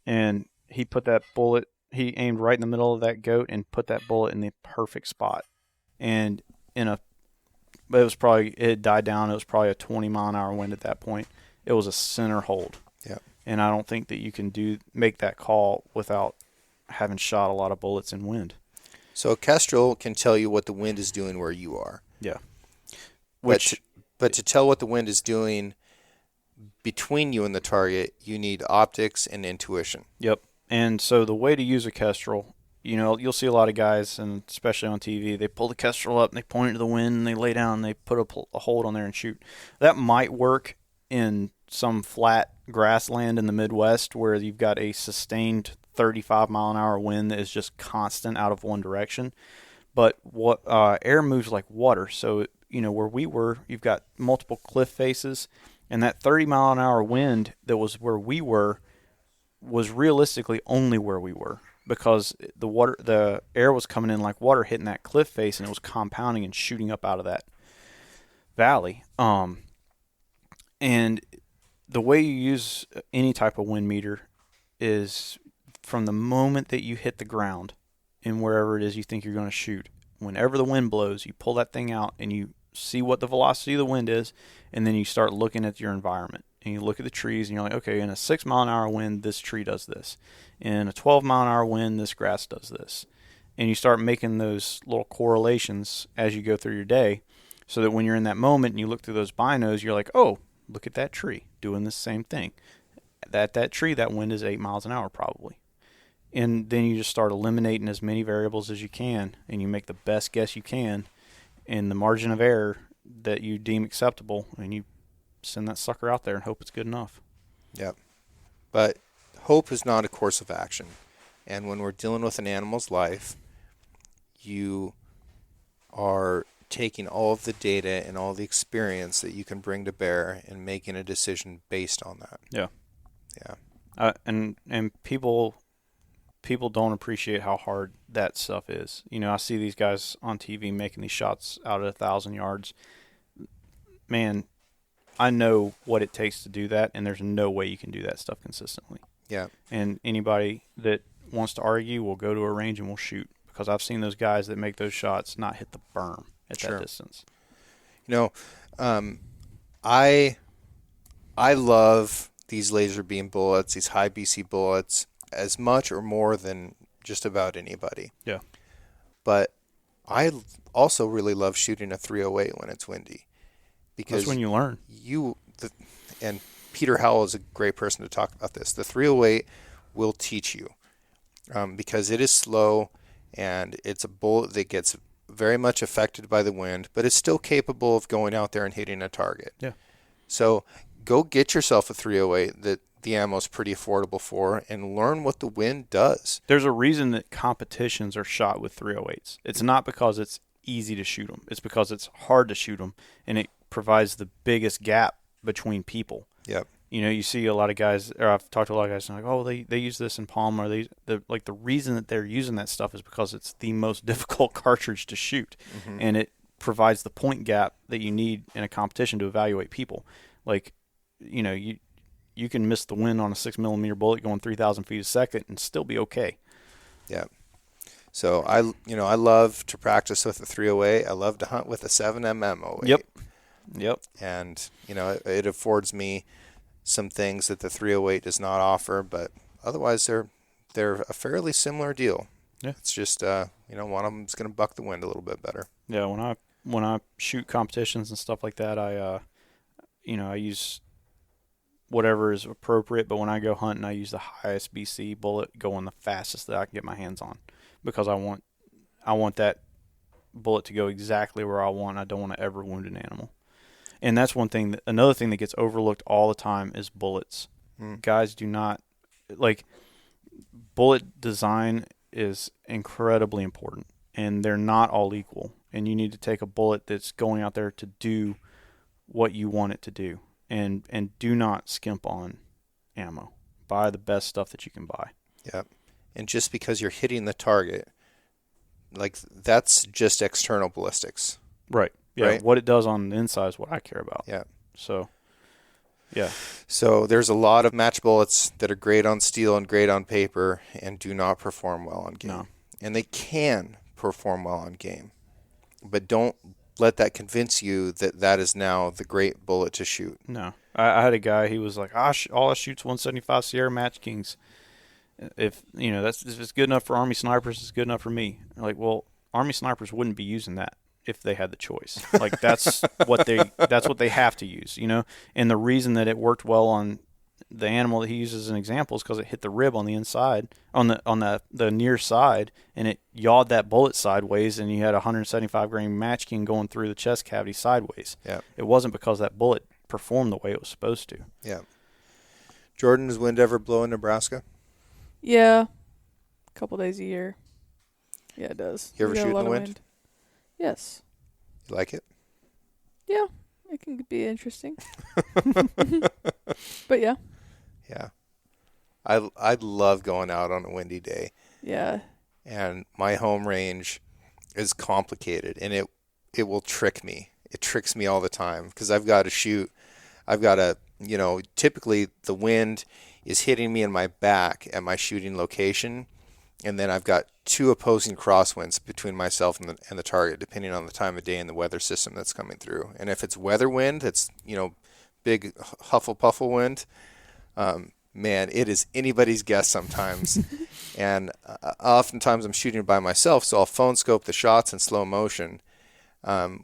Speaker 1: And he put that bullet. He aimed right in the middle of that goat and put that bullet in the perfect spot. And but it had died down. It was probably a 20-mile-an-hour wind at that point. It was a center hold.
Speaker 2: Yeah.
Speaker 1: And I don't think that you can make that call without having shot a lot of bullets in wind.
Speaker 2: So a kestrel can tell you what the wind is doing where you are.
Speaker 1: Yeah.
Speaker 2: But to tell what the wind is doing between you and the target, you need optics and intuition.
Speaker 1: Yep. And so the way to use a kestrel, you'll see a lot of guys, and especially on TV, they pull the kestrel up and they point it to the wind and they lay down and they put a hold on there and shoot. That might work in some flat grassland in the Midwest where you've got a sustained 35-mile-an-hour wind that is just constant out of one direction. But what air moves like water. So, where we were, you've got multiple cliff faces, and that 30-mile-an-hour wind that was where we were was realistically only where we were, because the air was coming in like water, hitting that cliff face, and it was compounding and shooting up out of that valley. And the way you use any type of wind meter is from the moment that you hit the ground and wherever it is you think you're going to shoot. Whenever the wind blows, you pull that thing out and you see what the velocity of the wind is, and then you start looking at your environment. And you look at the trees, and you're like, okay, in a 6-mile-an-hour wind, this tree does this. In a 12-mile-an-hour wind, this grass does this. And you start making those little correlations as you go through your day, so that when you're in that moment and you look through those binos, you're like, oh, look at that tree doing the same thing. That tree, that wind is 8 miles an hour probably. And then you just start eliminating as many variables as you can, and you make the best guess you can in the margin of error that you deem acceptable, and you send that sucker out there and hope it's good enough.
Speaker 2: Yep. But hope is not a course of action. And when we're dealing with an animal's life, you are taking all of the data and all the experience that you can bring to bear and making a decision based on that.
Speaker 1: Yeah.
Speaker 2: Yeah.
Speaker 1: And people don't appreciate how hard that stuff is. I see these guys on TV making these shots out at 1,000 yards. Man, I know what it takes to do that, and there's no way you can do that stuff consistently.
Speaker 2: Yeah.
Speaker 1: And anybody that wants to argue will go to a range and will shoot, because I've seen those guys that make those shots not hit the berm at that distance.
Speaker 2: I love these laser beam bullets, these high BC bullets, as much or more than just about anybody.
Speaker 1: Yeah.
Speaker 2: But I also really love shooting a 308 when it's windy. Because
Speaker 1: that's when you learn.
Speaker 2: And Peter Howell is a great person to talk about this. The 308 will teach you, because it is slow, and it's a bullet that gets very much affected by the wind, but it's still capable of going out there and hitting a target.
Speaker 1: Yeah.
Speaker 2: So go get yourself a 308 that the ammo is pretty affordable for, and learn what the wind does.
Speaker 1: There's a reason that competitions are shot with 308s. It's not because it's easy to shoot them. It's because it's hard to shoot them, and it provides the biggest gap between people.
Speaker 2: Yep.
Speaker 1: You see a lot of guys, or I've talked to a lot of guys, and like, oh, they use this in Palm, or the reason that they're using that stuff is because it's the most difficult cartridge to shoot, and it provides the point gap that you need in a competition to evaluate people. Like, you can miss the wind on a 6mm bullet going 3,000 feet a second and still be okay.
Speaker 2: Yeah. So I love to practice with a 308. I love to hunt with a 7mm 08.
Speaker 1: Yep.
Speaker 2: And it affords me some things that the 308 does not offer, but otherwise they're a fairly similar deal.
Speaker 1: Yeah.
Speaker 2: It's just one of them's going to buck the wind a little bit better.
Speaker 1: Yeah. When I shoot competitions and stuff like that, I use whatever is appropriate. But when I go hunting, I use the highest BC bullet, going the fastest that I can get my hands on, because I want that bullet to go exactly where I want. I don't want to ever wound an animal. And that's another thing that gets overlooked all the time is bullets. Guys do not, bullet design is incredibly important, and they're not all equal. And you need to take a bullet that's going out there to do what you want it to do. And do not skimp on ammo. Buy the best stuff that you can buy.
Speaker 4: Yep. And just because you're hitting the target, that's just external ballistics.
Speaker 1: Right. Yeah.
Speaker 4: Right?
Speaker 1: What it does on the inside is what I care about.
Speaker 4: Yeah.
Speaker 1: So, yeah.
Speaker 4: So there's a lot of match bullets that are great on steel and great on paper and do not perform well on game.
Speaker 1: No.
Speaker 4: And they can perform well on game. But don't let that convince you that is now the great bullet to shoot.
Speaker 1: No. I had a guy, he was like, all I shoot's 175 Sierra Match Kings. If it's good enough for Army snipers, it's good enough for me. I'm like, well, Army snipers wouldn't be using that if they had the choice. Like, that's what they have to use, And the reason that it worked well on the animal that he uses as an example is because it hit the rib on the inside, on the near side, and it yawed that bullet sideways, and you had a 175 grain Match King going through the chest cavity sideways.
Speaker 4: Yeah.
Speaker 1: It wasn't because that bullet performed the way it was supposed to.
Speaker 4: Yeah. Jordan, does wind ever blow in Nebraska?
Speaker 3: Yeah. A couple days a year. Yeah, it does.
Speaker 4: You ever
Speaker 3: We got
Speaker 4: shoot
Speaker 3: a
Speaker 4: in
Speaker 3: lot
Speaker 4: the
Speaker 3: of
Speaker 4: wind?
Speaker 3: Yes.
Speaker 4: You like it?
Speaker 3: Yeah. It can be interesting. But yeah.
Speaker 4: Yeah. I love going out on a windy day.
Speaker 3: Yeah.
Speaker 4: And my home range is complicated, and it will trick me. It tricks me all the time because I've got to shoot. I've got to, typically the wind is hitting me in my back at my shooting location, and then I've got two opposing crosswinds between myself and the target, depending on the time of day and the weather system that's coming through. And if it's weather wind, it's, big huffle puffle wind, man, it is anybody's guess sometimes. And oftentimes I'm shooting by myself, so I'll phone scope the shots in slow motion,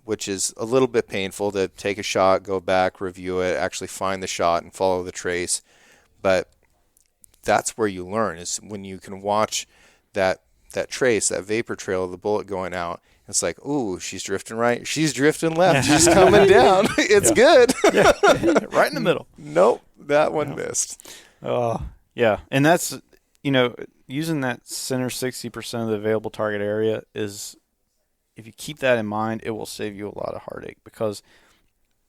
Speaker 4: which is a little bit painful to take a shot, go back, review it, actually find the shot and follow the trace. But that's where you learn, is when you can watch that trace, that vapor trail of the bullet going out. It's like, ooh, she's drifting right, she's drifting left, she's coming down. It's good.
Speaker 1: Yeah. Right in the middle.
Speaker 4: Nope, that one missed.
Speaker 1: Oh, yeah. And that's, using that center 60% of the available target area is, if you keep that in mind, it will save you a lot of heartache. Because,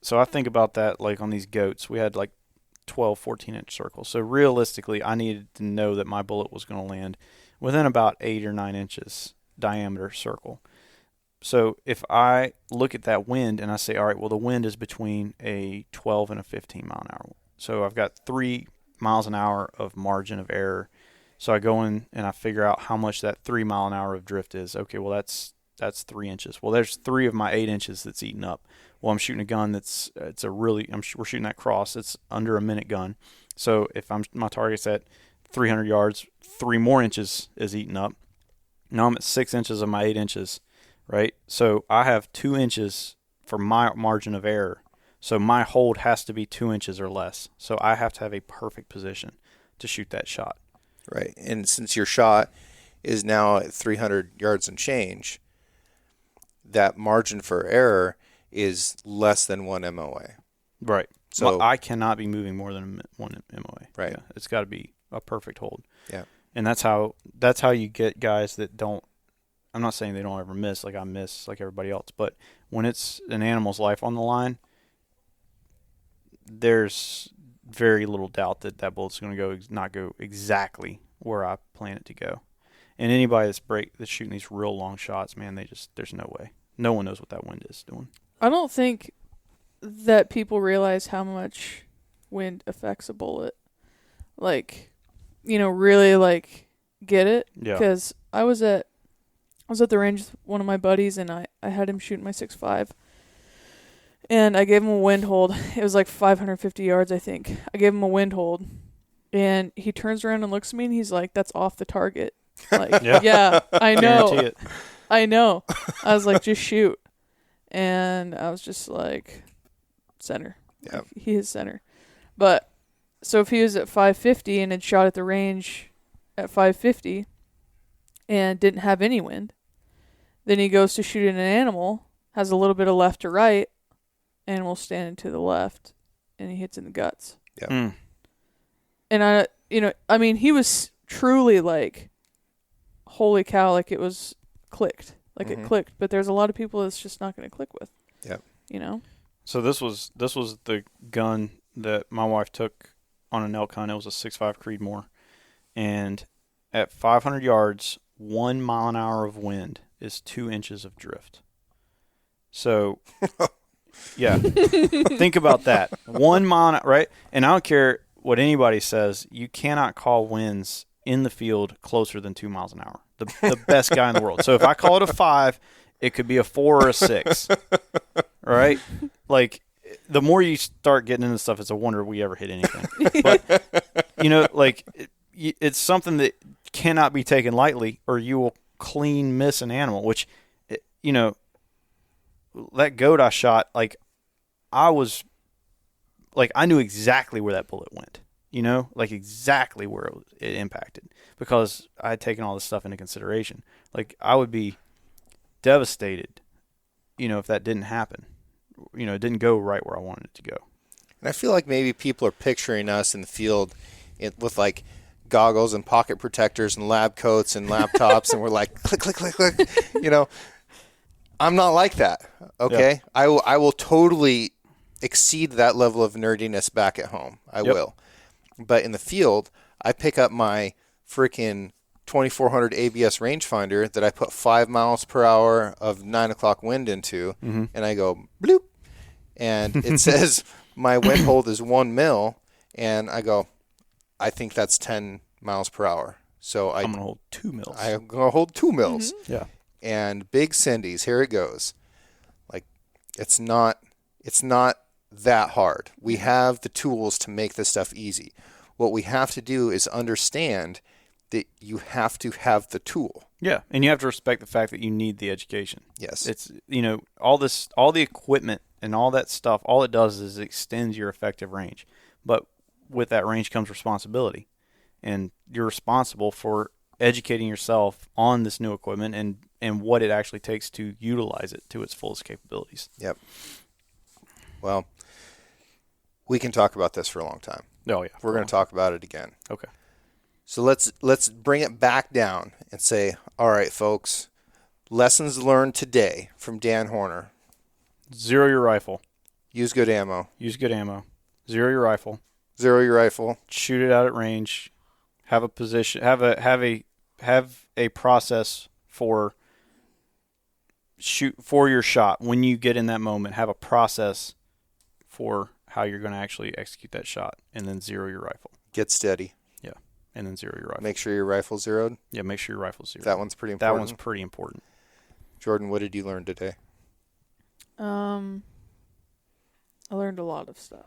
Speaker 1: so I think about that, like on these goats, we had like 12, 14-inch circles. So realistically, I needed to know that my bullet was going to land within about 8 or 9 inches diameter circle. So if I look at that wind and I say, all right, well, the wind is between a 12 and a 15 mile an hour. So I've got 3 miles an hour of margin of error. So I go in and I figure out how much that 3 mile an hour of drift is. Okay, well, that's 3 inches. Well, there's 3 of my 8 inches that's eaten up. Well, I'm shooting a gun we're shooting that cross. It's under a minute gun. So if my target's at 300 yards, 3 more inches is eaten up. Now I'm at 6 inches of my 8 inches, right? So I have 2 inches for my margin of error. So my hold has to be 2 inches or less. So I have to have a perfect position to shoot that shot.
Speaker 4: Right. And since your shot is now at 300 yards and change, that margin for error is less than 1 MOA.
Speaker 1: Right.
Speaker 4: So
Speaker 1: I cannot be moving more than 1 MOA.
Speaker 4: Right.
Speaker 1: Yeah, it's got to be a perfect hold.
Speaker 4: Yeah.
Speaker 1: And that's how you get guys that don't. I'm not saying they don't ever miss, like I miss like everybody else, but when it's an animal's life on the line, there's very little doubt that bullet's going to not go exactly where I plan it to go. And anybody that's shooting these real long shots, man, there's no way. No one knows what that wind is doing.
Speaker 3: I don't think that people realize how much wind affects a bullet. Like, really like get it.
Speaker 1: Yeah.
Speaker 3: Because I was at the range with one of my buddies, and I had him shooting my 6.5. And I gave him a wind hold. It was like 550 yards, I think. I gave him a wind hold. And he turns around and looks at me, and he's like, that's off the target. Like, yeah, I know.
Speaker 1: Guarantee it.
Speaker 3: I know. I was like, just shoot. And I was just like, center.
Speaker 4: Yeah.
Speaker 3: Like, he is center. But So if he was at 550 and had shot at the range at 550 and didn't have any wind, then he goes to shoot at an animal, has a little bit of left to right, animal standing to the left, and he hits in the guts.
Speaker 4: Yeah.
Speaker 1: Mm.
Speaker 3: And he was truly like, holy cow, like it was clicked. Like it clicked. But there's a lot of people it's just not going to click with.
Speaker 4: Yep.
Speaker 3: You know?
Speaker 1: So this was the gun that my wife took on an elk hunt. It was a 6.5 Creedmoor. And at 500 yards, 1 mile an hour of wind is 2 inches of drift. So, yeah, think about that. 1 mile, right? And I don't care what anybody says, you cannot call winds in the field closer than 2 miles an hour. The best guy in the world. So if I call it a 5, it could be a 4 or a 6, right? Like, the more you start getting into stuff, it's a wonder we ever hit anything. But, it's something that cannot be taken lightly, or you will clean miss an animal, which, that goat I shot, I knew exactly where that bullet went, exactly where it impacted, because I had taken all this stuff into consideration. I would be devastated, if that didn't happen. It didn't go right where I wanted it to go.
Speaker 4: And I feel like maybe people are picturing us in the field with goggles and pocket protectors and lab coats and laptops, and we're like, click, click, click, click. I'm not like that. Okay. Yeah. I will totally exceed that level of nerdiness back at home. I will. But in the field, I pick up my freaking 2400 ABS rangefinder that I put 5 miles per hour of 9 o'clock wind into, and I go bloop, and it says my wind hold is 1 mil, and I go, I think that's 10 miles per hour. So I'm
Speaker 1: going to hold 2 mils.
Speaker 4: I'm going to hold 2 mils.
Speaker 1: Mm-hmm. Yeah.
Speaker 4: And Big Cindy's, here it goes. It's not that hard. We have the tools to make this stuff easy. What we have to do is understand that you have to have the tool.
Speaker 1: Yeah, and you have to respect the fact that you need the education.
Speaker 4: Yes.
Speaker 1: It's, all the equipment and all that stuff, all it does is it extends your effective range. But with that range comes responsibility. And you're responsible for educating yourself on this new equipment and what it actually takes to utilize it to its fullest capabilities.
Speaker 4: Yep. Well, we can talk about this for a long time.
Speaker 1: Oh, yeah.
Speaker 4: We're going to talk about it again.
Speaker 1: Okay.
Speaker 4: So let's bring it back down and say, all right, folks, lessons learned today from Dan Horner.
Speaker 1: Zero your rifle.
Speaker 4: Use good ammo.
Speaker 1: Use good ammo. Zero your rifle.
Speaker 4: Zero your rifle.
Speaker 1: Shoot it out at range. Have a position. Have a process for your shot. When you get in that moment, have a process for how you're going to actually execute that shot, and then zero your rifle.
Speaker 4: Get steady.
Speaker 1: Yeah, and then zero your rifle.
Speaker 4: Make sure your rifle's zeroed.
Speaker 1: Yeah, make sure your rifle's zeroed.
Speaker 4: That one's pretty important.
Speaker 1: That one's pretty important.
Speaker 4: Jordan, what did you learn today?
Speaker 3: I learned a lot of stuff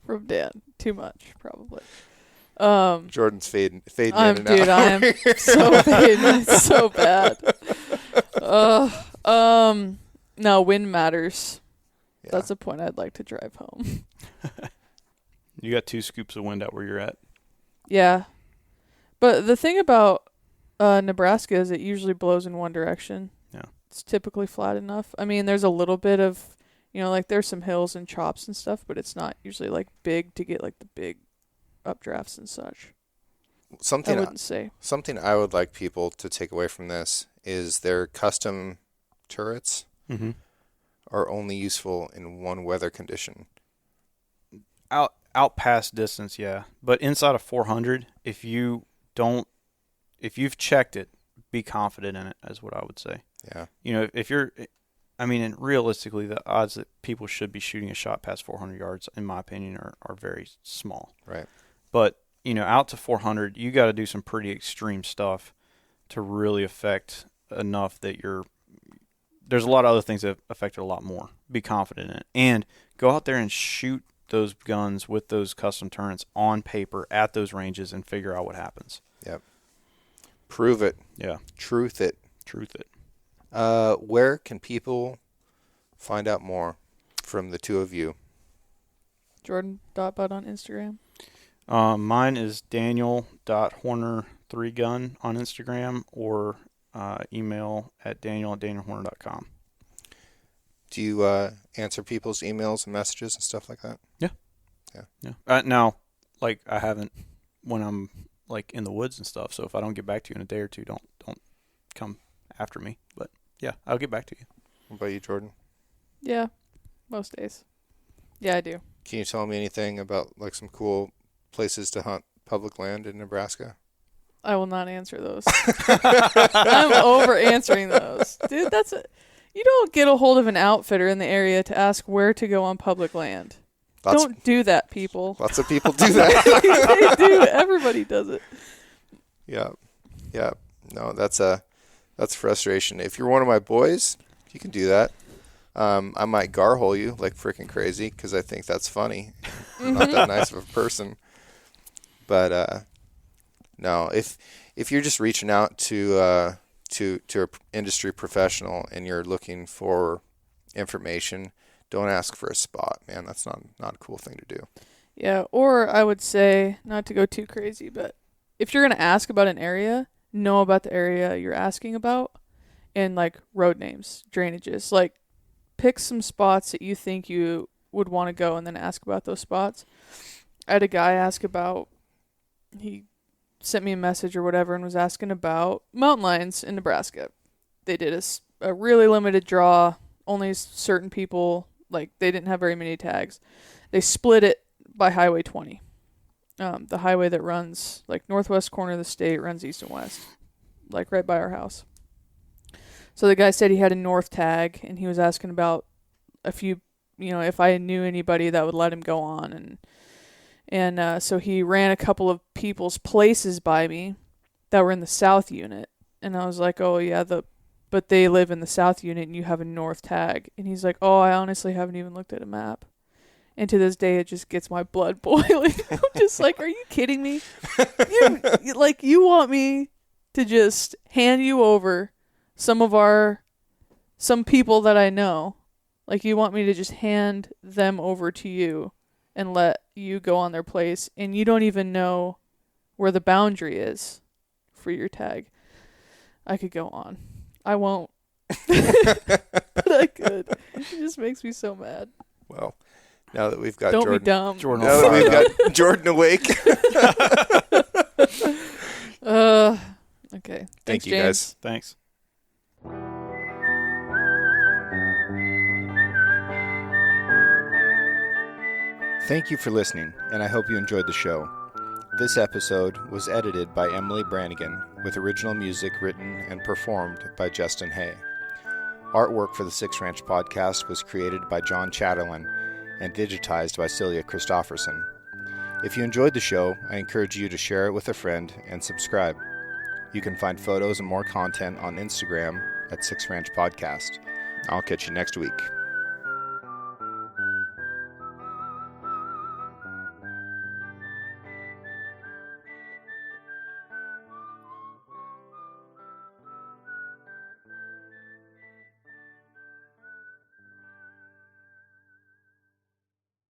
Speaker 3: from Dan. Too much, probably.
Speaker 4: Jordan's fading in and
Speaker 3: dude,
Speaker 4: out.
Speaker 3: I am so fading. It's so bad. No, wind matters.
Speaker 4: Yeah.
Speaker 3: That's a point I'd like to drive home.
Speaker 1: You got 2 scoops of wind out where you're at.
Speaker 3: Yeah. But the thing about Nebraska is it usually blows in one direction.
Speaker 1: Yeah.
Speaker 3: It's typically flat enough. I mean, there's a little bit of, there's some hills and chops and stuff, but it's not usually big to get the big updrafts and such.
Speaker 4: Something
Speaker 3: I wouldn't say.
Speaker 4: Something I would like people to take away from this is their custom turrets are only useful in one weather condition.
Speaker 1: Out past distance, yeah. But inside of 400, if you've checked it, be confident in it, is what I would say.
Speaker 4: Yeah.
Speaker 1: And realistically, the odds that people should be shooting a shot past 400 yards, in my opinion, are very small.
Speaker 4: Right.
Speaker 1: But, out to 400, you got to do some pretty extreme stuff to really affect enough that there's a lot of other things that affect it a lot more. Be confident in it. And go out there and shoot those guns with those custom turrets on paper at those ranges and figure out what happens.
Speaker 4: Yep. Prove it.
Speaker 1: Yeah.
Speaker 4: Truth it.
Speaker 2: Where can people find out more from the two of you?
Speaker 3: Jordan.bud on Instagram.
Speaker 1: Mine is daniel.horner3gun on Instagram, or email at daniel@danielhorner.com.
Speaker 4: Do you answer people's emails and messages and stuff like that?
Speaker 1: Yeah. Now, like, I haven't when I'm like in the woods and stuff. So if I don't get back to you in a day or two, don't come after me. But yeah, I'll get back to you.
Speaker 4: What about you, Jordan?
Speaker 3: Yeah, most days. Yeah, I do.
Speaker 4: Can you tell me anything about like some cool places to hunt public land in Nebraska?
Speaker 3: I will not answer those. I'm over answering those. Dude, you don't get a hold of an outfitter in the area to ask where to go on public land. Don't do that, people.
Speaker 4: Lots of people do that.
Speaker 3: They do. Everybody does it.
Speaker 4: Yeah. No, that's frustration. If you're one of my boys, you can do that. I might garhole you like freaking crazy because I think that's funny. I'm not that nice of a person. But no, if you're just reaching out to an industry professional and you're looking for information, don't ask for a spot, man. That's not a cool thing to do.
Speaker 3: Yeah, or I would say, not to go too crazy, but if you're going to ask about an area, know about the area you're asking about and, like, road names, drainages. Like, pick some spots that you think you would want to go and then ask about those spots. I had a guy he sent me a message or whatever and was asking about mountain lions in Nebraska. They did a really limited draw, only certain people, like, they didn't have very many tags. They split it by Highway 20. The highway that runs, like, northwest corner of the state runs east and west, like, right by our house. So the guy said he had a north tag, and he was asking about a few, if I knew anybody that would let him go on. And so he ran a couple of people's places by me that were in the south unit. And I was like, oh, yeah, but they live in the south unit and you have a north tag. And he's like, oh, I honestly haven't even looked at a map. And to this day, it just gets my blood boiling. I'm just like, are you kidding me? You want me to just hand you over some people that I know. Like, you want me to just hand them over to you and let you go on their place, and you don't even know where the boundary is for your tag. I could go on. I won't. But I could. It just makes me so mad.
Speaker 4: Well, now that we've got
Speaker 3: Don't
Speaker 4: Jordan,
Speaker 3: be dumb.
Speaker 1: Jordan
Speaker 4: now that we've got Jordan awake.
Speaker 3: Okay.
Speaker 4: Thank
Speaker 3: Thanks,
Speaker 4: you,
Speaker 3: James.
Speaker 4: guys.
Speaker 1: Thanks.
Speaker 4: Thank you for listening, and I hope you enjoyed the show. This episode was edited by Emily Brannigan, with original music written and performed by Justin Hay. Artwork for the Six Ranch podcast was created by John Chatterlin and digitized by Celia Christofferson. If you enjoyed the show, I encourage you to share it with a friend and subscribe. You can find photos and more content on Instagram at Six Ranch Podcast. I'll catch you next week.